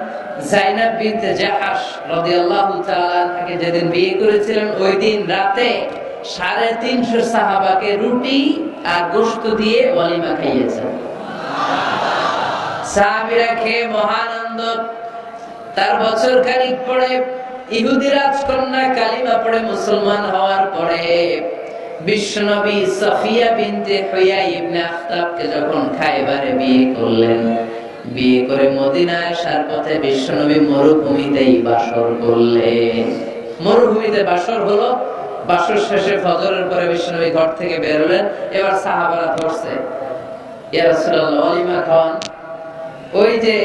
যায়েনব বিনতে জাহাশ রাদিয়াল্লাহু তাআলা আনহাকে যেদিন বিয়ে করেছিলেন, ওই দিন রাতে 350 সাহাবাকে রুটি আর গোশত দিয়ে ওয়ালিমা খাইয়েছেন। সাহাবীরা খেয়ে মহানন্দ। তার বছর খানিক পরে ইহুদি রাজকন্যা কালিমা পড়ে মুসলমান হওয়ার পরে বিশ্বনবী সাফিয়া বিনতে হুয়াই ইবনে আখতাবকে যখন খায়বারে বিয়ে করলেন, বিয়ে করে মদিনায় আসার পথে বিশ্বনবী মরুভূমিতেই বাসর করলেন। মরুভূমিতে বাসর হলো। বাসর শেষে ফজরের পরে বিশ্বনবী ঘর থেকে বের হলেন। এবার সাহাবারা ধরছে, ইয়া রাসূলুল্লাহ ওয়ালিমা খাওয়ান। ওই যে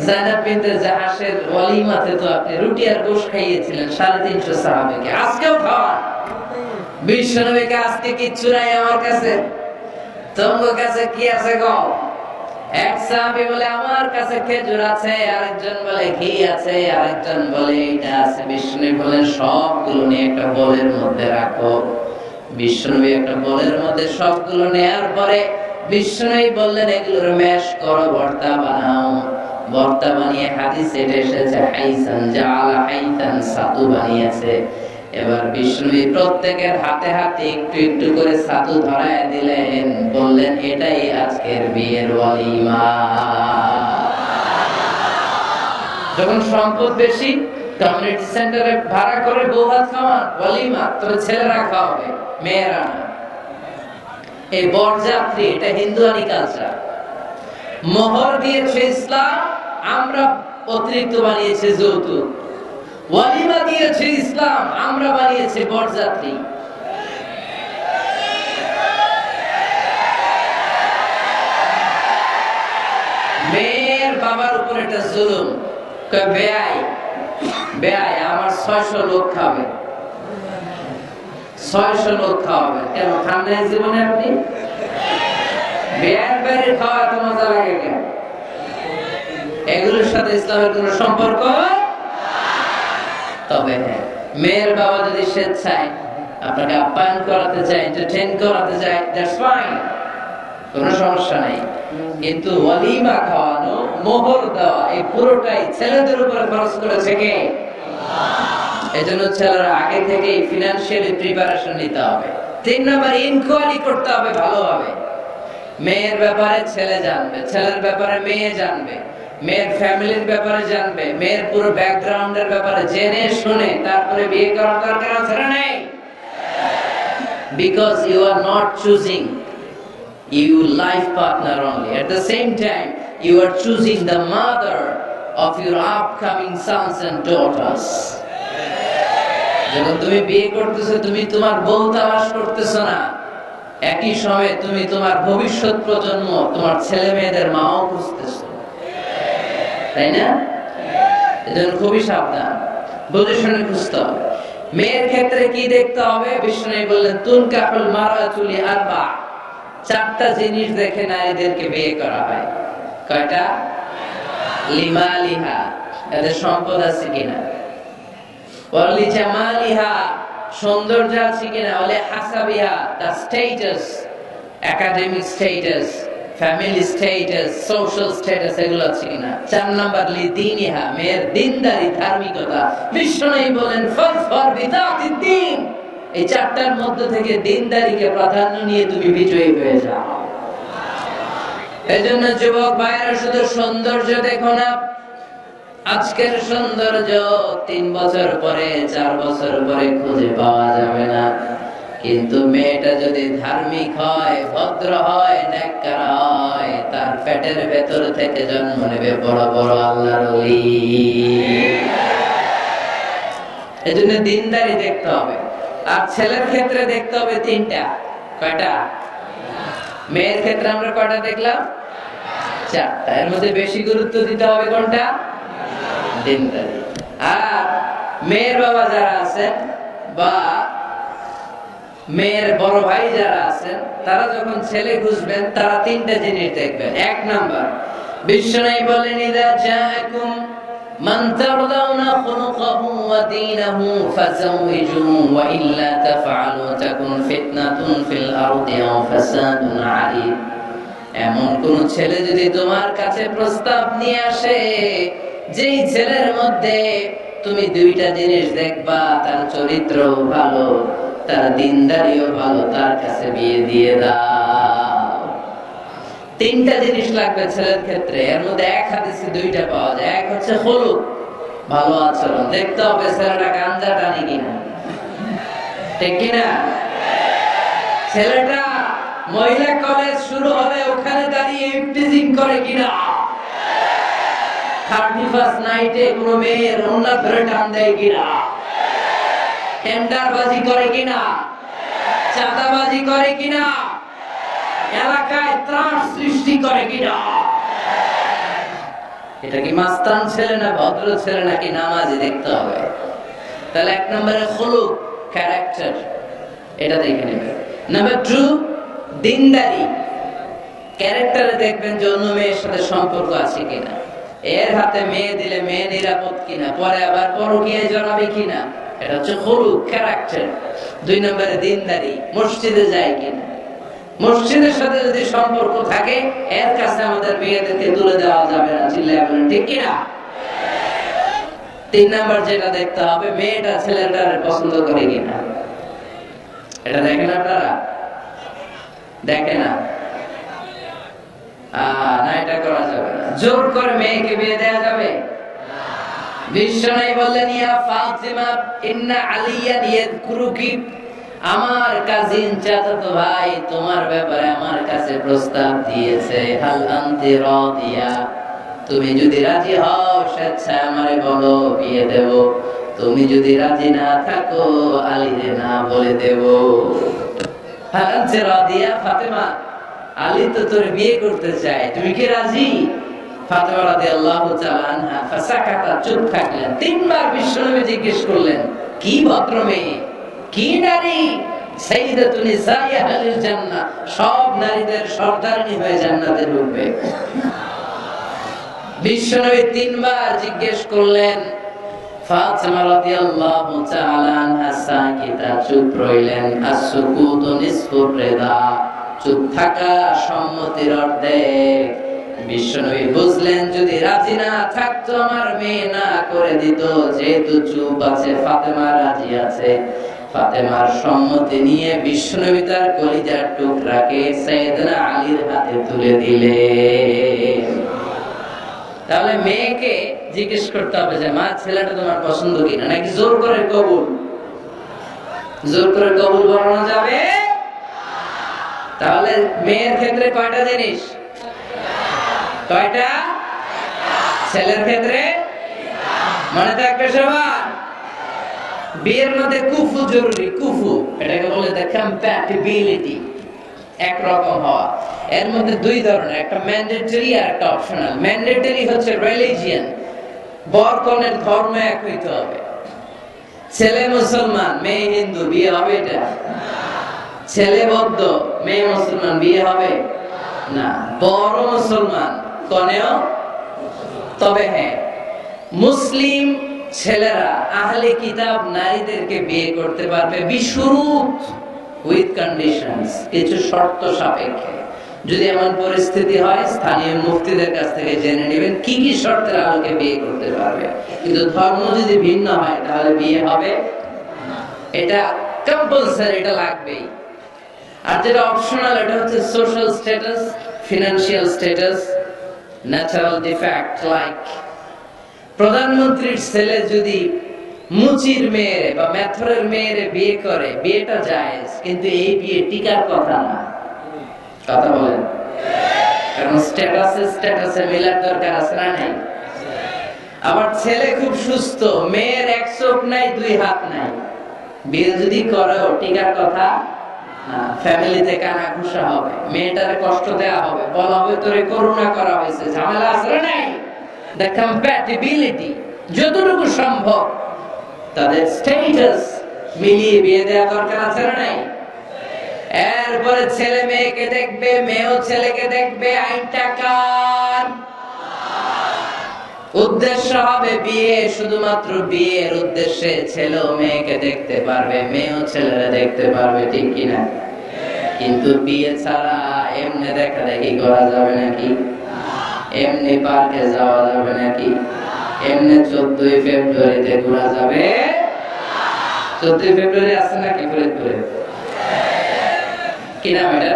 যায়েনব বিনতে জাহাশের ওয়ালিমাতে তো আপনি রুটি আর গোশত খাইয়েছিলেন 350 সাহাবীকে, আজকেও খাওয়ান। বিশ্বনবীকে আজকে কিচ্ছু নাই আমার কাছে, তোমার কাছে কি আছে গো? এক সাহাবী বলে আমার কাছে খেজুর আছে, আরেকজন বলে ঘি আছে, আরেকজন বলে এটা আছে। বিশ্বনবী বলেন সবগুলো নিয়ে একটা বোলের মধ্যে রাখো। বিশ্বনবী একটা বোলের মধ্যে সবগুলো নেয়ার পরে বিশ্বনবী বললেন এগুলোর ম্যাশ করো, ভর্তা বানাও। ভর্তা বানিয়ে হাদিসে এসেছে হাইসান জাআলা হাইতান, সাতু বানিয়েছে। এবার বিষ্ণু প্রত্যেকের হাতে হাতে একটু একটু করে ছাতু ধরায় দিলেন, বললেন এটাই আজকের বিয়ের ওয়ালিমা। যখন সম্পদ বেশি, কমিউনিটি সেন্টারে ভাড়া করে বউ ভাত খাওয়ান, ওয়ালিমা। তবে ছেলেরা খাওয়াবে, মেয়েরা না। এই বরযাত্রী, এটা হিন্দুয়ানি কালচার। মোহর দিয়েছে ইসলাম, আমরা অতিরিক্ত বানিয়েছে যৌতুক। ওয়ালিমা দিয়েছে ইসলাম, আমরা বানিয়েছি বরযাত্রী। মেয়ের বাবার উপর এটা জুলুম। বেয়াই বেয়াই আমার 600 লোক খাবে, 600 লোক খাওয়াবে। কেন খান নাই জীবনে আপনি? বেয়ার বাইরে খাওয়া এত মজা লাগে কেন? এগুলোর সাথে ইসলামের কোন সম্পর্ক? তবে হ্যাঁ, মেয়ের বাবা যদি স্বেচ্ছায় আপনাকে আপ্যায়ন করাতে চায়, এন্টারটেইন করাতে চায়, দ্যাটস ফাইন, কোনো সমস্যা নাই। কিন্তু ওয়ালিমা খাওয়ানো, মোহর দেওয়া, এই পুরোটাই ছেলেদের উপরে খরচ করেছে কে? এজন্য ছেলেরা আগে থেকেই ফিনান্সিয়ালি প্রিপারেশন নিতে হবে। 3 নাম্বার, ইনকোয়ারি করতে হবে ভালোভাবে। মেয়ের ব্যাপারে ছেলে জানবে, ছেলের ব্যাপারে মেয়ে জানবে, মেয়ের ফ্যামিলির ব্যাপারে জানবে, মেয়ের পুরো ব্যাকগ্রাউন্ডের ব্যাপারে জেনে শুনে তারপরে বিয়ে করার দরকার আছে না নেই? Because you are not choosing your life partner only, at the same time you are choosing the mother of your upcoming sons and daughters. যখন তুমি বিয়ে করতেছো, তুমি তোমার বউ তালাশ করতেছো না, একই সময়ে তুমি তোমার ভবিষ্যৎ প্রজন্ম, তোমার ছেলে মেয়েদের মাও খুঁজতেছো, তাই না? এজন্য খুবই সাবধান, বুঝে শুনে খুঁজতে হবে। মেয়ের ক্ষেত্রে কি দেখতে হবে? বিষ্ণু বললেন তুনকাহুল মারাতু লিআরবা, 4টা জিনিস দেখে নারীদেরকে বিয়ে করা হয়। কয়টা? লিমালিহা, এদের সম্পদ আছে কিনা, ওয়ালি জামালিহা, সৌন্দর্য আছে কিনা, ওয়ালি হাসাবিহা, তার status, academic status, family status, social status, এগুলো আছে কিনা। 4 নাম্বার লিদিনিহা, মেয়ের দিনদারি, ধার্মিকতা। বিষ্ণু বলেন ফাজফার বিদাতিদ দ্বীন, এই 4টার মধ্যে থেকে দিনদারিকে প্রাধান্য নিয়ে তুমি বিজয়ী হয়ে যাও। এজন্য যুবক ভাইরা শুধু সৌন্দর্য দেখো না। আজকের সৌন্দর্য 3 বছর পরে, 4 বছর পরে খুঁজে পাওয়া যাবে না। কিন্তু মেয়েটা যদি ধার্মিক হয়, ভদ্র হয়, নেককার হয়, তার পেটের ভেতর থেকে জন্ম নেবে বড় বড় আল্লাহর ওলি। এজন্য দিনদারি দেখতে হবে। আর ছেলের ক্ষেত্রে দেখতে হবে তিনটা। কয়টা? মেয়ের ক্ষেত্রে আমরা কয়টা দেখলাম? চারটা। এর মধ্যে বেশি গুরুত্ব দিতে হবে কোনটা? দিনদারি। আর মেয়ের বাবা যারা আছেন বা মেয়ের বড় ভাই যারা আছেন, তারা যখন ছেলে খুঁজবেন তারা তিনটা জিনিস দেখবেন। এক নাম্বার, বিশ্বনবী বলেন, ইযা জাআকুম মান তারদাউনা খুলুকাহু ওয়া দীনাহু ফাযাওইজুহু ওয়া ইল্লা তাফআলু তাকুন ফিতনাতুন ফিল আরদি ওয়া ফাসাদুন আলীম। এমন কোন ছেলে যদি তোমার কাছে প্রস্তাব নিয়ে আসে, যেই ছেলের মধ্যে তুমি দুইটা জিনিস দেখবা, তার চরিত্র ভালো, তার দিনদারিও ভালো, তার কাছে বিয়ে দিয়ে দাও। তিনটা জিনিস লাগবে ছেলের ক্ষেত্রে। এর মধ্যে এক হাদিসে দুইটা পাওয়া যায়। এক হচ্ছে খুলুক, ভালো আচরণ। দেখতে হবে ছেলেটা গাঞ্জা টানি কিনা, ঠিক কিনা? ছেলেটা মহিলা কলেজ শুরু হলে ওখানে দাঁড়িয়ে ইফটিজিং করে কিনা, 31st নাইটে কোন মেয়ের ওন্না ধরে টান দেয় কিনা, টেন্ডারবাজি করে কিনা, চাঁদাবাজি করে কিনা, এলাকায় ত্রাস সৃষ্টি করে কিনা। এটা কি মাস্তান ছেলে না ভদ্র ছেলে নাকি নামাজি দেখতে হবে। তাহলে এক নম্বরে খুলুক, ক্যারেক্টার, এটা দেখে নেবে। নাম্বার 2, দিনদারি। ক্যারেক্টারে দেখবেন যে অন্য মেয়ের সাথে সম্পর্ক আছে কিনা, এর হাতে মেয়ে দিলে মেয়ে নিরাপদ কিনা, পরে আবার পরকীয়ায় জড়াবে কিনা। এটা হচ্ছে খুলুক, ক্যারেক্টার। 2 নম্বরে দিনদারি, মসজিদে যায় কিনা। মসজিদের সাথে যদি সম্পর্ক থাকে, এর কাছে আমাদের মেয়েদেরকে তুলে দেওয়া যাবে না, চিল্লায় বলেন ঠিক কিনা। 3 নম্বর যেটা দেখতে হবে, মেয়েটা ছেলেটারে পছন্দ করে কিনা। এটা দেখেন আপনারা? দেখে না? না, এটা করা যাবে না। জোর করে মেয়েকে বিয়ে দেওয়া যাবে? বিশ্বনবী বললেন, ইয়া ফাতিমা ইন্না আলিয়ান ইয়াযকুরুকি, আমার কাজিন চাচাতো ভাই তোমার ব্যাপারে আমার কাছে প্রস্তাব দিয়েছে। হাল আনতি রাদিয়া, তুমি যদি রাজি হও স্বেচ্ছায় আমারে বলো, বিয়ে দেব। তুমি যদি রাজি না থাকো, আলীরে না বলে দেব। হাল আনতি রাদিয়া, ফাতেমা আলী তো তোর বিয়ে করতে চায়, তুমি কি রাজি? ফাতেমা রাদিয়াল্লাহু তাআলা আনহা ফাসাকাতা, চুপ থাকলেন। 3 বার বিশ্বনবী জিজ্ঞেস করলেন, কি ভদ্র মেয়ে, কি নারী, সাইয়্যিদাতুন নিসাই আহলিল জান্নাহ, সব নারীদের সর্দারনী হয়ে জান্নাতে ঢুকবে। বিশ্বনবী 3 বার জিজ্ঞেস করলেন। ফাতেমা রাদিয়াল্লাহু তাআলা আনহা সাকিতা, চুপ রইলেন। as-sukutu nisfur রিদা, চুপ থাকা সম্মতির অর্ধেক। বিশ্বনবী বুঝলেন যদি রাজি না থাকতো আমার মেয়ে না করে দিত, যেহেতু চুপ আছে ফাতেমা রাজি আছে। ফাতেমার সম্মতি নিয়ে বিশ্বনবী তার কলিজার টুকরাকে সাইয়েদনা আলীর হাতে তুলে দিলেন। তাহলে মেয়েকে জিজ্ঞেস করতে হবে যে মা, ছেলেটা তোমার পছন্দ কিনা, নাকি জোর করে কবুল? জোর করে কবুল বলানো যাবে? তাহলে মেয়ের ক্ষেত্রে কয়টা জিনিস? কয়টা? ছেলের ক্ষেত্রে মনে থাকবে সবার। বিয়ের মধ্যে কুফু জরুরি। কুফু এটাকে বলে কম্প্যাটিবিলিটি, একরকম হওয়া। এর মধ্যে 2 ধরনের, একটা ম্যান্ডেটরি আর একটা অপশনাল। ম্যান্ডেটরি হচ্ছে রিলিজিয়ন, বর কনের ধর্ম এক হইতে হবে। ছেলে মুসলমান মেয়ে হিন্দু, বিয়ে হবে এটা? ছেলে বৌদ্ধ মেয়ে মুসলমান, বিয়ে হবে না। বড় মুসলমান, কনেও। তবে হ্যাঁ, মুসলিম ছেলেরা আহলে কিতাব নারীদেরকে বিয়ে করতে পারবে বিশুরুত, উইথ কন্ডিশনস, কিছু শর্ত সাপেক্ষে। যদি এমন পরিস্থিতি হয়, স্থানীয় মুফতিদের কাছ থেকে জেনে নেবেন কি কি শর্তের আলোকে বিয়ে করতে পারবে। কিন্তু ধর্ম যদি ভিন্ন হয় তাহলে বিয়ে হবে, এটা কম্পালসারি, এটা লাগবেই। আর যেটা অপশনাল, এটা হচ্ছে social status, financial status, natural defect. Like প্রধানমন্ত্রীর ছেলে যদি মুচির মেয়েরে বা মেথরের মেয়েরে বিয়ে করে, বিয়েটা জায়েজ, কিন্তু এই বিয়ে টিকার কথা না। কথা বলেন? কারণ স্ট্যাটাসে মিলার দরকার আছে না নাই? আবার ছেলে খুব সুস্থ, মেয়ের 1 চোখ নাই 2 হাত নাই, বিয়ে যদি করো টিকার কথা, ফ্যামিলিতে কানা ঘুষা হবে, মেয়েটারে কষ্ট দেওয়া হবে, বলা হবে তোরে করুণা করা হয়েছে, ঝামেলা আসলে নাই। দ্য কম্প্যাটিবিলিটি যতটুকু সম্ভব তাদের স্ট্যাটাস মিলিয়ে বিয়ে দেওয়া দরকার আছে না নাই? এরপরে ছেলে মেয়েকে দেখবে, মেয়েও ছেলেকে দেখবে। আইনটা কার? উদ্দেশ্য হবে বিয়ে, শুধুমাত্র বিয়ের উদ্দেশ্যে ছেলেও মেয়েকে দেখতে পারবে, মেয়েও ছেলেরা দেখতে পারবে, ঠিক কিনা? কিন্তু বিয়ে ছাড়া এমনি দেখা দেখি করা যাবে নাকি? এমনি পার্কে যাওয়া যাবে নাকি? এমনি 14ই ফেব্রুয়ারিতে ঘোরা যাবে? 14ই ফেব্রুয়ারি আছে নাকি ফরিদপুরে? কি নাম এটা?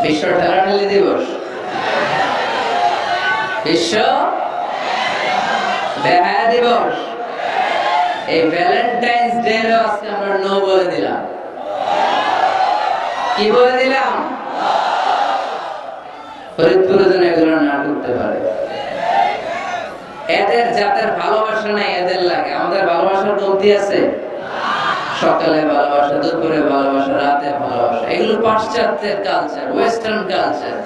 বিশ্ব ঠেলাঠেলি দিবস, বিশ্ব বেহায়া দিবস। এই ভ্যালেন্টাইন্স ডে আজকে আমরা নো বলে দিলাম। কি বলে দিলাম? ফরিদপুরে যেন এগুলো না করতে পারে। এদের যাদের ভালোবাসা নাই এদের লাগে, আমাদের ভালোবাসার কমতি আছে। সকালে ভালোবাসা, দুপুরে ভালোবাসা, রাতে ভালোবাসা, এগুলো পাশ্চাত্যের কালচার, ওয়েস্টার্ন কালচার।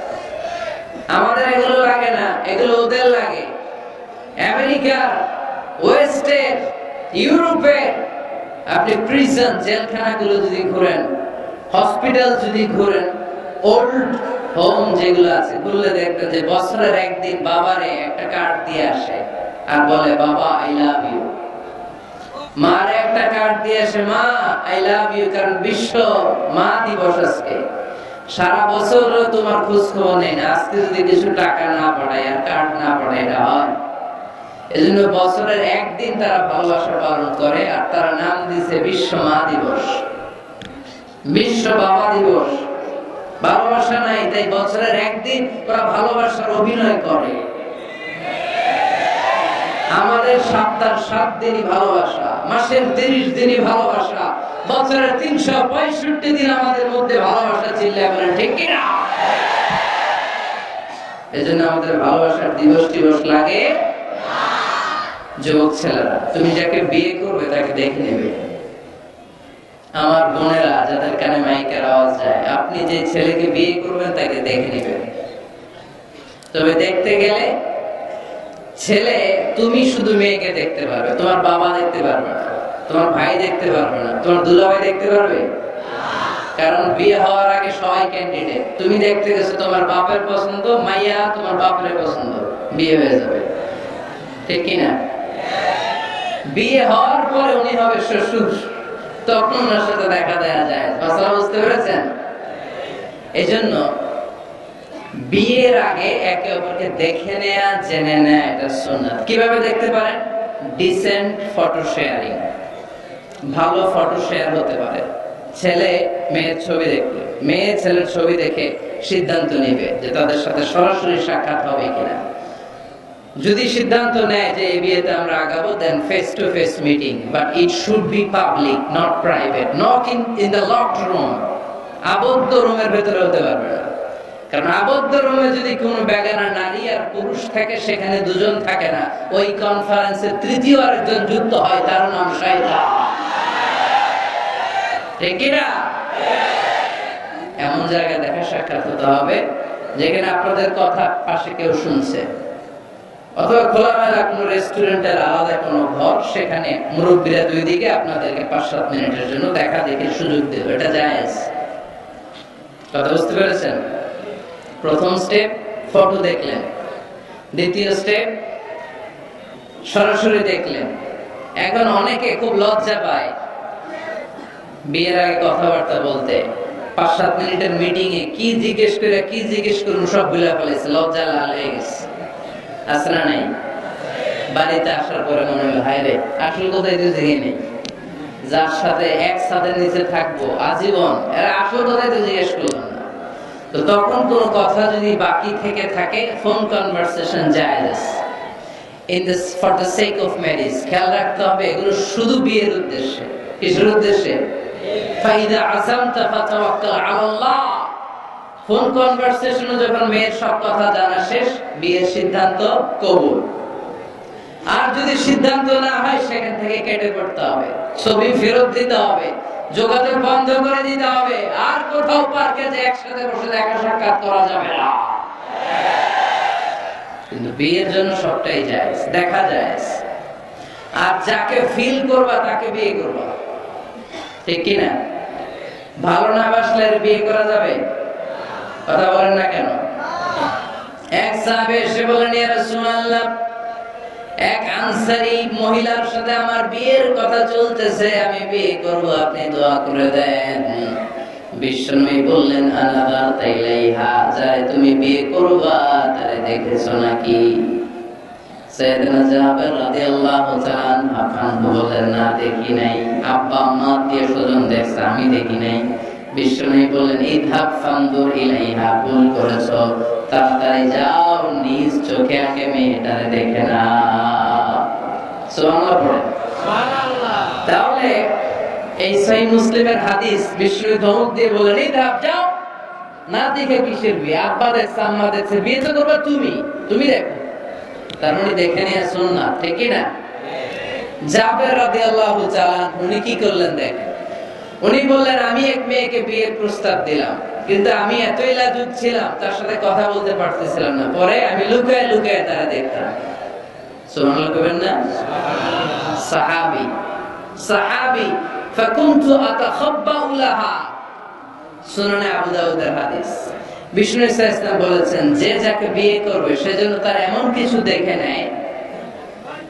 আমাদের এগুলো লাগে না, এগুলো ওদের লাগে। আমেরিকার, ওয়েস্টের, ইউরোপে আপনি প্রিজন জেলখানাগুলো যদি ঘুরেন, হসপিটাল যদি ঘুরেন, ওল্ড হোম যেগুলো আছে ঘুরলে দেখবেন যে বছরের একদিন বাবারে একটা কার্ড দিয়ে আসে আর বলে বাবা আই লাভ ইউ। মারে একটা কার্ড দিয়ে আসে, মা আই লাভ ইউ, কারণ বিশ্ব মা দিবস আজকে। সারা বছর তোমার খোঁজ খবর নেই না, আজকে যদি কিছু টাকা না পাঠায় আর কার্ড না পাঠায় এটা হয়? এজন্য বছরের একদিন তারা ভালোবাসা পালন করে, আর তারা নাম দিয়েছে বিশ্ব মা দিবস, বিশ্ব বাবা দিবস। ভালোবাসা নাই, তাই বছরের একদিন ওরা ভালোবাসার অভিনয় করে। আমাদের সপ্তাহের 7 দিনই ভালোবাসা, মাসের 30 দিনই ভালোবাসা, বছরের 365 দিন আমাদের মধ্যে ভালোবাসা। চিল্লায় বলেন ঠিক কিনা? এজন্য আমাদের ভালোবাসার দিবস টিবস লাগে। যুবক ছেলেরা, তুমি যাকে বিয়ে করবে তাকে দেখে নেবে। আমার বোনেরা যাদের কানে মাইকের আওয়াজ যায়, আপনি যে ছেলেকে বিয়ে করবেন তাকে দেখে নেবেন। তবে দেখতে গেলে ছেলে, তুমি শুধু মেয়েকে দেখতে পারবে, তোমার বাবা দেখতে পারবে না, তোমার ভাই দেখতে পারবে না, তোমার দুলাভাই দেখতে পারবে। কারণ বিয়ে হওয়ার আগে সবাই ক্যান্ডিডেট। তুমি দেখতে গেছো, তোমার বাপের পছন্দ, মাইয়া তোমার বাপের পছন্দ, বিয়ে হয়ে যাবে, ঠিক কিনা? বিয়ে হওয়ার পরে উনি হবে শ্বশুর, তখন ওনার সাথে দেখা দেওয়া যায়। কথা বুঝতে পেরেছেন? এই জন্য বিয়ের আগে একে অপরকে দেখে নেয়া, জেনে নেয়া, এটা সুন্নাত। কিভাবে দেখতে পারেন? ডিসেন্ট ফটো শেয়ারিং, ভালো ফটো শেয়ার হতে পারে। ছেলে মেয়ের ছবি দেখলো, মেয়ে ছেলের ছবি দেখে সিদ্ধান্ত নেবে যে তাদের সাথে সরাসরি সাক্ষাৎ হবে কিনা। যদি সিদ্ধান্ত নেয় যে এই বিয়েতে আমরা আগাবো, then face to face meeting, but it should be public, not private. Not in the locked room, আবদ্ধ রুমের ভেতরে হতে পারবে না। কারণ আবদ্ধ রুমে যদি কোনো বেগানা নারী আর পুরুষ থাকে, সেখানে দুজন থাকে না, ওই কনফারেন্সে তৃতীয় আরেকজন যুক্ত হয়, তার নাম শয়তান, ঠিক কিনা? এমন জায়গায় দেখা সাক্ষাৎ হতে হবে যেখানে আপনাদের কথা পাশে কেউ শুনছে, অথবা খোলামেলা কোনো রেস্টুরেন্টের আলাদা কোনো ঘর, সেখানে মুরব্বীরা দুই দিকে আপনাদেরকে 5-7 মিনিটের জন্য দেখা দেখে সুযোগ দেবে, এটা জায়েজ। কথা বুঝতে পেরেছেন? প্রথম স্টেপ ফটো দেখলেন, দ্বিতীয় স্টেপ সরাসরি দেখলেন। এখন অনেকে খুব লজ্জা পায় বিয়ের আগে কথাবার্তা বলতে। 5-7 মিনিটের মিটিং এ কি জিজ্ঞেস করে কি জিজ্ঞেস করুন সব ভুলে ফেলেছে, লজ্জা লাল হয়ে গেছে। আছে না নাই? বাড়িতে আসার পরে মনে হলো হায় রে, আসল কথাই তো জেনে নেই, যার সাথে এক ছাদের নিচে থাকবো আজীবন, এরা আসল কথাই তো জিজ্ঞেস করলাম না। তো তখন কোনো কথা যদি বাকি থেকে থাকে, ফোন কনভারসেশন জায়েজ। In this for the sake of marriage, খেয়াল রাখতে হবে এগুলো শুধু বিয়ের উদ্দেশ্যে। কিসের উদ্দেশ্যে? ফাইদা আযামতা ফাতাওয়াক্কাল আলাল্লাহ, ফোন কনভারসেশনে যখন মেয়ের সব কথা জানা শেষ, বিয়ের সিদ্ধান্ত কবুল। আর যদি সিদ্ধান্ত না হয় সেখান থেকে কেটে পড়তে হবে, ছবি ফেরত দিতে হবে, যোগাযোগ বন্ধ করে দিতে হবে। আর কোথাও পার্কে যে একসাথে বসে দেখা সাক্ষাৎ করা যাবে না। কিন্তু বিয়ের জন্য সবটাই জায়েজ, দেখা জায়েজ। আর যাকে ফিল করবা তাকে বিয়ে করবা, ঠিক কি না? ভালো না বাসলে বিয়ে করা যাবে? কথা বলেন না কেন? এক সাহাবী এসে বলেন, ইয়া রাসূলুল্লাহ, এক আনসারী মহিলার সাথে আমার বিয়ের কথা চলতেছে, আমি বিয়ে করব, আপনি দোয়া করে দেন। বিশ্বনবী বললেন, আনাদা তাইলাইহা, যারে তুমি বিয়ে করবা তারে দেখেছো নাকি? সাইয়েদনা জাবের রাদিয়াল্লাহু তাআলা আনহু বলেন, না দেখি নাই। আব্বা আম্মা আত্মীয় স্বজন দেখছে, আমি দেখি নাই। বিশ্বনবী বলেন, ইযহাব ফানদুর ইলাইহা, ভুল করেছো, তাড়াতাড়ি যাও নিজ চোখে আগে মেয়েটারে দেখে না। সুবহানাল্লাহ পড়ে। সুবহানাল্লাহ। তাহলে এই সহিহ মুসলিমের হাদিস, বিশ্বনবী ধমক দিয়ে বলেন, ইযহাব, যাও, না দেখে কিসের বিয়ে? আব্বা দেখছে, আম্মা দেখছে, বিয়ে তো করবা তুমি, তুমি দেখো। তার মানে দেখে নিয়ে সুন্নাত, ঠিক কি না? জাবের রাদিয়াল্লাহু তাআলা উনি কি করলেন দেখেন। উনি বললেন, আমি এক মেয়েকে বিয়ের প্রস্তাব দিলাম, কিন্তু আমি এতই লাজুক ছিলাম, তার সাথে কথা বলতে পারতেছিলাম না। পরে আমি লুকায় লুকায় তারা দেখতাম। সুবহানাল্লাহ কইবেন না? সাহাবী সাহাবী ফাকুনতু আতাখাব্বাউ লাহা। সুনানে আবু দাউদের হাদিস। বিষ্ণু ইসলাম বলেছেন, যে যাকে বিয়ে করবে সেজন্য তার এমন কিছু দেখে নেয়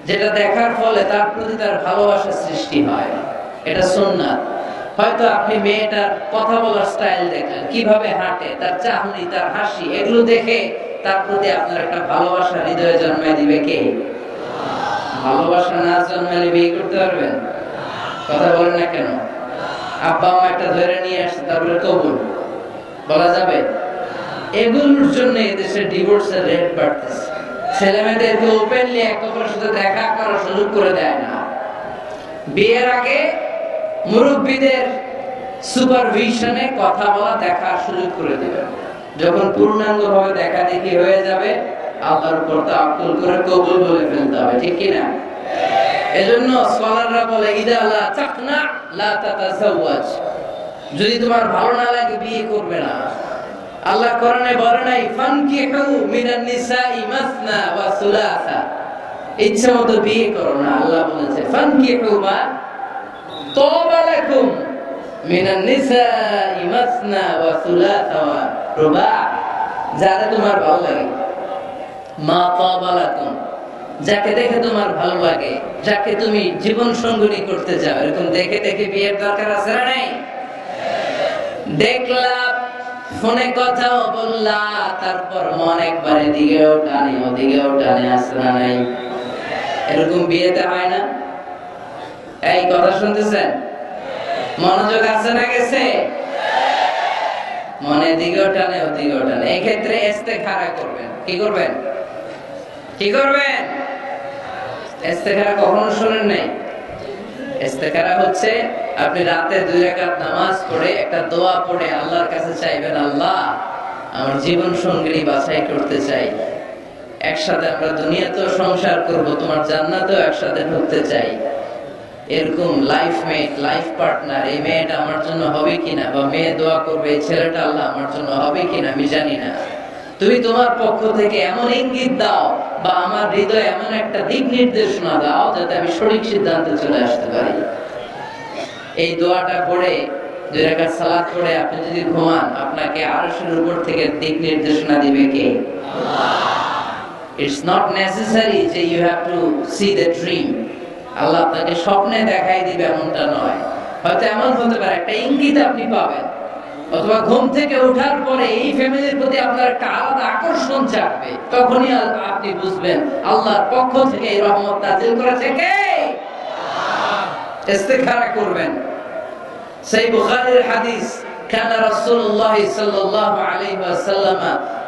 যেটা দেখার ফলে তার প্রতি তার ভালোবাসা সৃষ্টি হয়। এটা সুন্নাত। হয়তো আপনি মেয়েটার কথা বলার স্টাইল দেখলেন, কিভাবে হাঁটে, তার চাহনি, তার হাসি, এগুলো দেখে তার প্রতি আপনার একটা ভালোবাসা হৃদয়ে জন্মায় দিবে কে? ভালোবাসা না জন্মালে বিয়ে করতে পারবেন? কথা বলেন না কেন? আব্বা আম্মা একটা ধরে নিয়ে আসছে, তারপরে কবুল বলা যাবে? এগুলোর জন্য এদেশে ডিভোর্সের রেট বাড়তেছে। ছেলে মেয়েদেরকে ওপেনলি একে অপরের সাথে দেখা করার সুযোগ করে দেয় না। বিয়ের আগে মুরব্বীদের সুপারভিশনে কথা বলা, দেখার সুযোগ করে দেবেন। যখন পূর্ণাঙ্গভাবে দেখা দেখি হয়ে যাবে, আল্লাহর উপর তাওয়াক্কুল করে কবুল বলে ফেলতে হবে, ঠিক কি না? এজন্য স্কলাররা বলে, ইদা লা তাকনা লা তাতাযাওয়াজ, যদি তোমার ভালো না লাগে বিয়ে করবে না। আল্লাহ কোরআনে বলে নাই, ফানকিহু মিনান নিসাই মাসনা ওয়া সুলাসা, ইচ্ছা মতো বিয়ে করো না। আল্লাহ বলেছে, ফানকিহু মা তাবা লাকুম মিনান নিসাই মাসনা ওয়া সুলাসা ওয়া রুবা, যারা তোমার ভালো লাগে। মা তাবা লাকুম, যাকে দেখে তোমার ভালো লাগে, যাকে তুমি জীবন সঙ্গিনী করতে চাও, এরকম দেখে দেখে বিয়ের দরকার আছে না নাই? দেখলা, ফোনে কথাও বললা, তারপর মন একবার এদিকেও টানে ওদিকেও টানে, আছে না নাই? এরকম বিয়েতে হয় না? এই কথা শুনতেছেন? মনোযোগ আছে না গেছে? মনে এদিকেও টানে ওদিকেও টানে। এই ক্ষেত্রে ইস্তেখারা করবেন। কি করবেন? কি করবেন? ইস্তেখারা কখনো শুনেন নাই? ইস্তেখারা হচ্ছে আপনি রাতে 2 রাকাত নামাজ পড়ে একটা দোয়া পড়ে আল্লাহর কাছে চাইবেন, আল্লাহ আমার জীবন সঙ্গী বাছাই করতে চাই, একসাথে আমরা দুনিয়াতেও সংসার করব, তোমার জান্নাতেও একসাথে ঢুকতে চাই। এরকম লাইফ মেট, লাইফ পার্টনার এই মেয়েটা আমার জন্য হবে কিনা, বা মেয়ে দোয়া করবে এই ছেলেটা আল্লাহ আমার জন্য হবে কিনা আমি জানি না, তুমি তোমার পক্ষ থেকে এমন ইঙ্গিত দাও বা আমার হৃদয়ে এমন একটা দিক নির্দেশনা দাও যাতে আমি সঠিক সিদ্ধান্তে চলে আসতে পারি। এই দোয়াটা পড়ে 2 রাকাত সালাত পড়ে আপনি যদি ঘুমান, আপনাকে আরশের উপর থেকে দিক নির্দেশনা দিবে কে? আল্লাহ। It's not necessary যে you have to see the dream. আল্লাহ আপনাকে স্বপ্নে দেখাই দিবে এমনটা নয়। হয়তো এমন হতে পারে একটা ইঙ্গিত আপনি পাবেন, অথবা ঘুম থেকে ওঠার পরে এই ফ্যামিলির প্রতি আপনার একটা আলাদা আকর্ষণ জাগবে, তখনই আপনি বুঝবেন আল্লাহর পক্ষ থেকে এই রহমত নাযিল করেছে কে? ইস্তেখারা করবেন। সহিহ বুখারীর হাদিস, কানা রাসূলুল্লাহ সাল্লাল্লাহু আলাইহি ওয়াসাল্লাম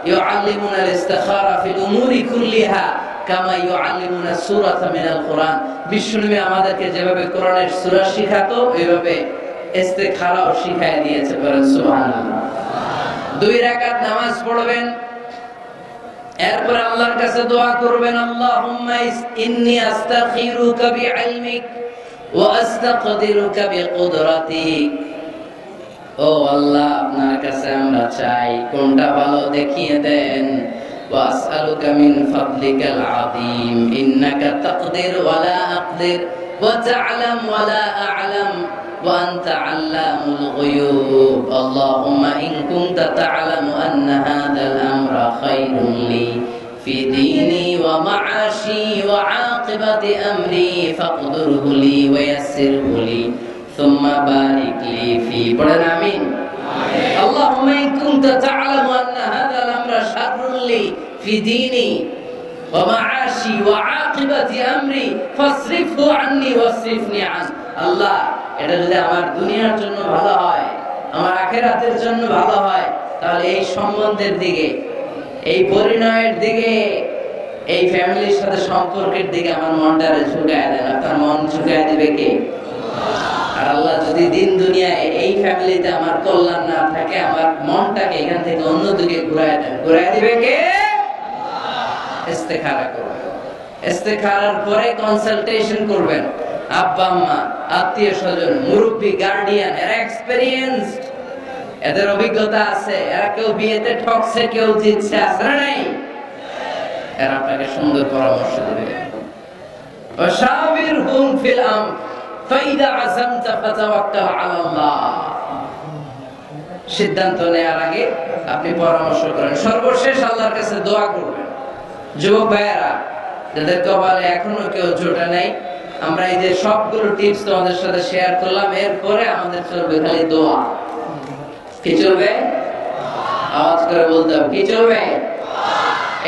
ইউআল্লিমুনা আল-ইস্তিখারা ফিল উমুরি কুল্লিহা কামা ইউআল্লিমুনা সূরাতা মিনাল কুরআন। বিশ্বনবী আমাদেরকে যেভাবে কোরআনের সূরা শিখাতো, ওইভাবে ইস্তেখারাও শিখায় দিয়েছে। বলেন সুবহানাল্লাহ। 2 রাকাত নামাজ পড়বেন, এরপর আল্লাহর কাছে দোয়া করবেন, আল্লাহুম্মা ইন্নী আস্তাগফিরুকা বিইলমিক ওয়া আস্তাকদিরুকা বিকুদরাতিক। ও আল্লাহ, আপনার কাছে আমরা চাই, কোনটা ভালো দেখিয়ে দেন। ওয়া আসআলুকা মিন ফাদলিকাল আযীম ইন্নাকা তাকদির ওয়া লা আকদির ওয়া তা'লাম ওয়া লা আ'লাম ওয়া আনতা আল্লামুল গুয়ুব। আল্লাহুম্মা ইন কুনতা তা'লামু আন্না হাযাল আমরা খায়রুন লি ফি দীনি ওয়া মা'আশি ওয়া আকিবাতি আমরি ফাকদুরহু লি ওয়া ইয়াসসিরহু লি সুম্মা বারিক লি ফি। পড়েন আমিন। আল্লাহুম্মা ইন কুনতা তা'লামু আন্না হাযাল আমরা শাররুন লি ফি দীনি ওয়া মা'আশি ওয়া আকিবাতি আমরি ফাসরিফহু আন্নি ওয়াসরিফনি আন। আল্লাহ, এটা যদি আমার দুনিয়ার জন্য ভালো হয়, আমার আখিরাতের জন্য ভালো হয়, তাহলে এই সম্বন্ধের দিকে, এই পরিণয়ের দিকে, এই ফ্যামিলির সাথে সম্পর্কের দিকে আমার মনটারে ঝুঁকায় দেন। আপনার মন ঝুঁকায় দিবে কে? আর আল্লাহ যদি দিন দুনিয়ায় এই ফ্যামিলিতে আমার কল্যাণ না থাকে, আমার মনটাকে এখান থেকে অন্যদিকে ঘুরায় দেন, ঘুরায় দিবে কে? ইস্তেখারা করবেন। ইস্তেখারার পরে কনসালটেশন করবেন। আব্বা আম্মা, আত্মীয় স্বজন, মুরব্বী, গার্ডিয়ান, এরা এক্সপেরিয়েন্সড, এদের অভিজ্ঞতা আছে, এরা কেউ বিয়েতে ঠকছে, কেউ জিতছে, আছে না নাই? এরা আপনাকে সুন্দর পরামর্শ দেবে। ওয়াশাবিরহুম ফিল আমর ফাইদা আযামতা ফাতাওয়াক্কাল আলাল্লাহ। সিদ্ধান্ত নেওয়ার আগে আপনি পরামর্শ করেন। সর্বশেষ আল্লাহর কাছে দোয়া করবেন। যুবক ভাইয়েরা, যাদের কপালে এখনো কেউ জোটে নাই, আমরা এই যে সবগুলো টিপস তোমাদের সাথে শেয়ার করলাম, এরপরে আমাদের চলবে খালি দোয়া। কি চলবে? আওয়াজ করে বলতে হবে, কি চলবে?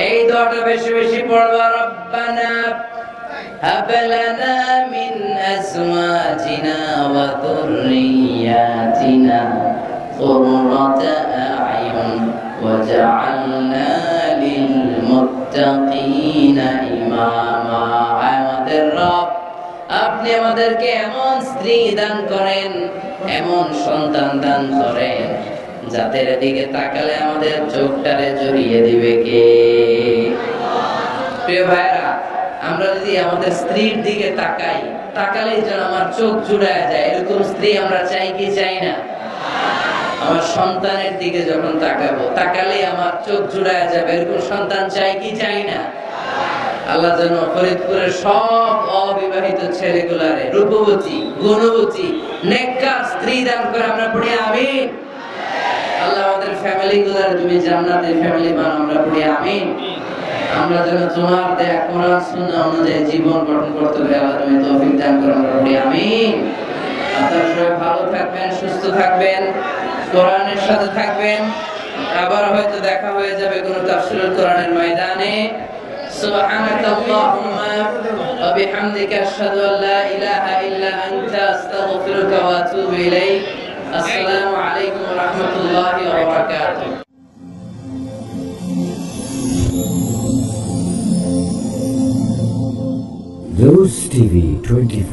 এই দোয়াটা বেশি বেশি পড়বা। রব্বানা হাব লানা মিন আজওয়াজিনা ওয়া যুররিয়াতিনা কুররাতা আ'য়ুন ওয়াজআলনা লিল মুত্তাকিনা ইমামা। আমাদের রব, আপনি আমাদেরকে এমন স্ত্রী দান করেন, এমন সন্তান দান করেন, যাদের দিকে তাকালে আমাদের চোখটারে জড়িয়ে দিবে কে? প্রিয় ভাইরা, আমরা যদি আমাদের স্ত্রীর দিকে তাকাই, তাকালেই যেন আমার চোখ জুড়ায় যায়, এরকম স্ত্রী আমরা চাই কি চাই না? আমার সন্তানের দিকে যখন তাকাবো, তাকালেই আমার চোখ জুড়ায় যাবে, এরকম সন্তান চাই কি চাই না? আল্লাহ যেন ফরিদপুরের সব অবিবাহিত ছেলেগুলারে রূপবতী, গুণবতী, নেককার স্ত্রী দান করে। আমরা পড়ি আমিন। আল্লাহ আমাদের ফ্যামিলি গুলার তুমি জান্নাতের ফ্যামিলি বানাও। আমরা পড়ি আমিন। আমরা যেন তোমার দেয়া কোরআন সুন্নাহ অনুযায়ী জীবন গঠন করতে পারি। আল্লাহ তুমি তৌফিক দান করো। আমরা পড়ি আমিন। আপনারা সবাই ভালো থাকবেন, সুস্থ থাকবেন, কোরআনের সাথে থাকবেন। আবার হয়তো দেখা হয়ে যাবে কোনো তাফসীরুল কোরআনের ময়দানে। সুবহানাকাল্লাহুম্মা ওয়া বিহামদিকা আশহাদু আল লা ইলাহা ইল্লা আনতা আস্তাগফিরুকা ওয়া আতুবু ইলাইক। আসসালামু আলাইকুম ওয়া রাহমাতুল্লাহি ওয়া বারাকাতুহু। Rose TV 24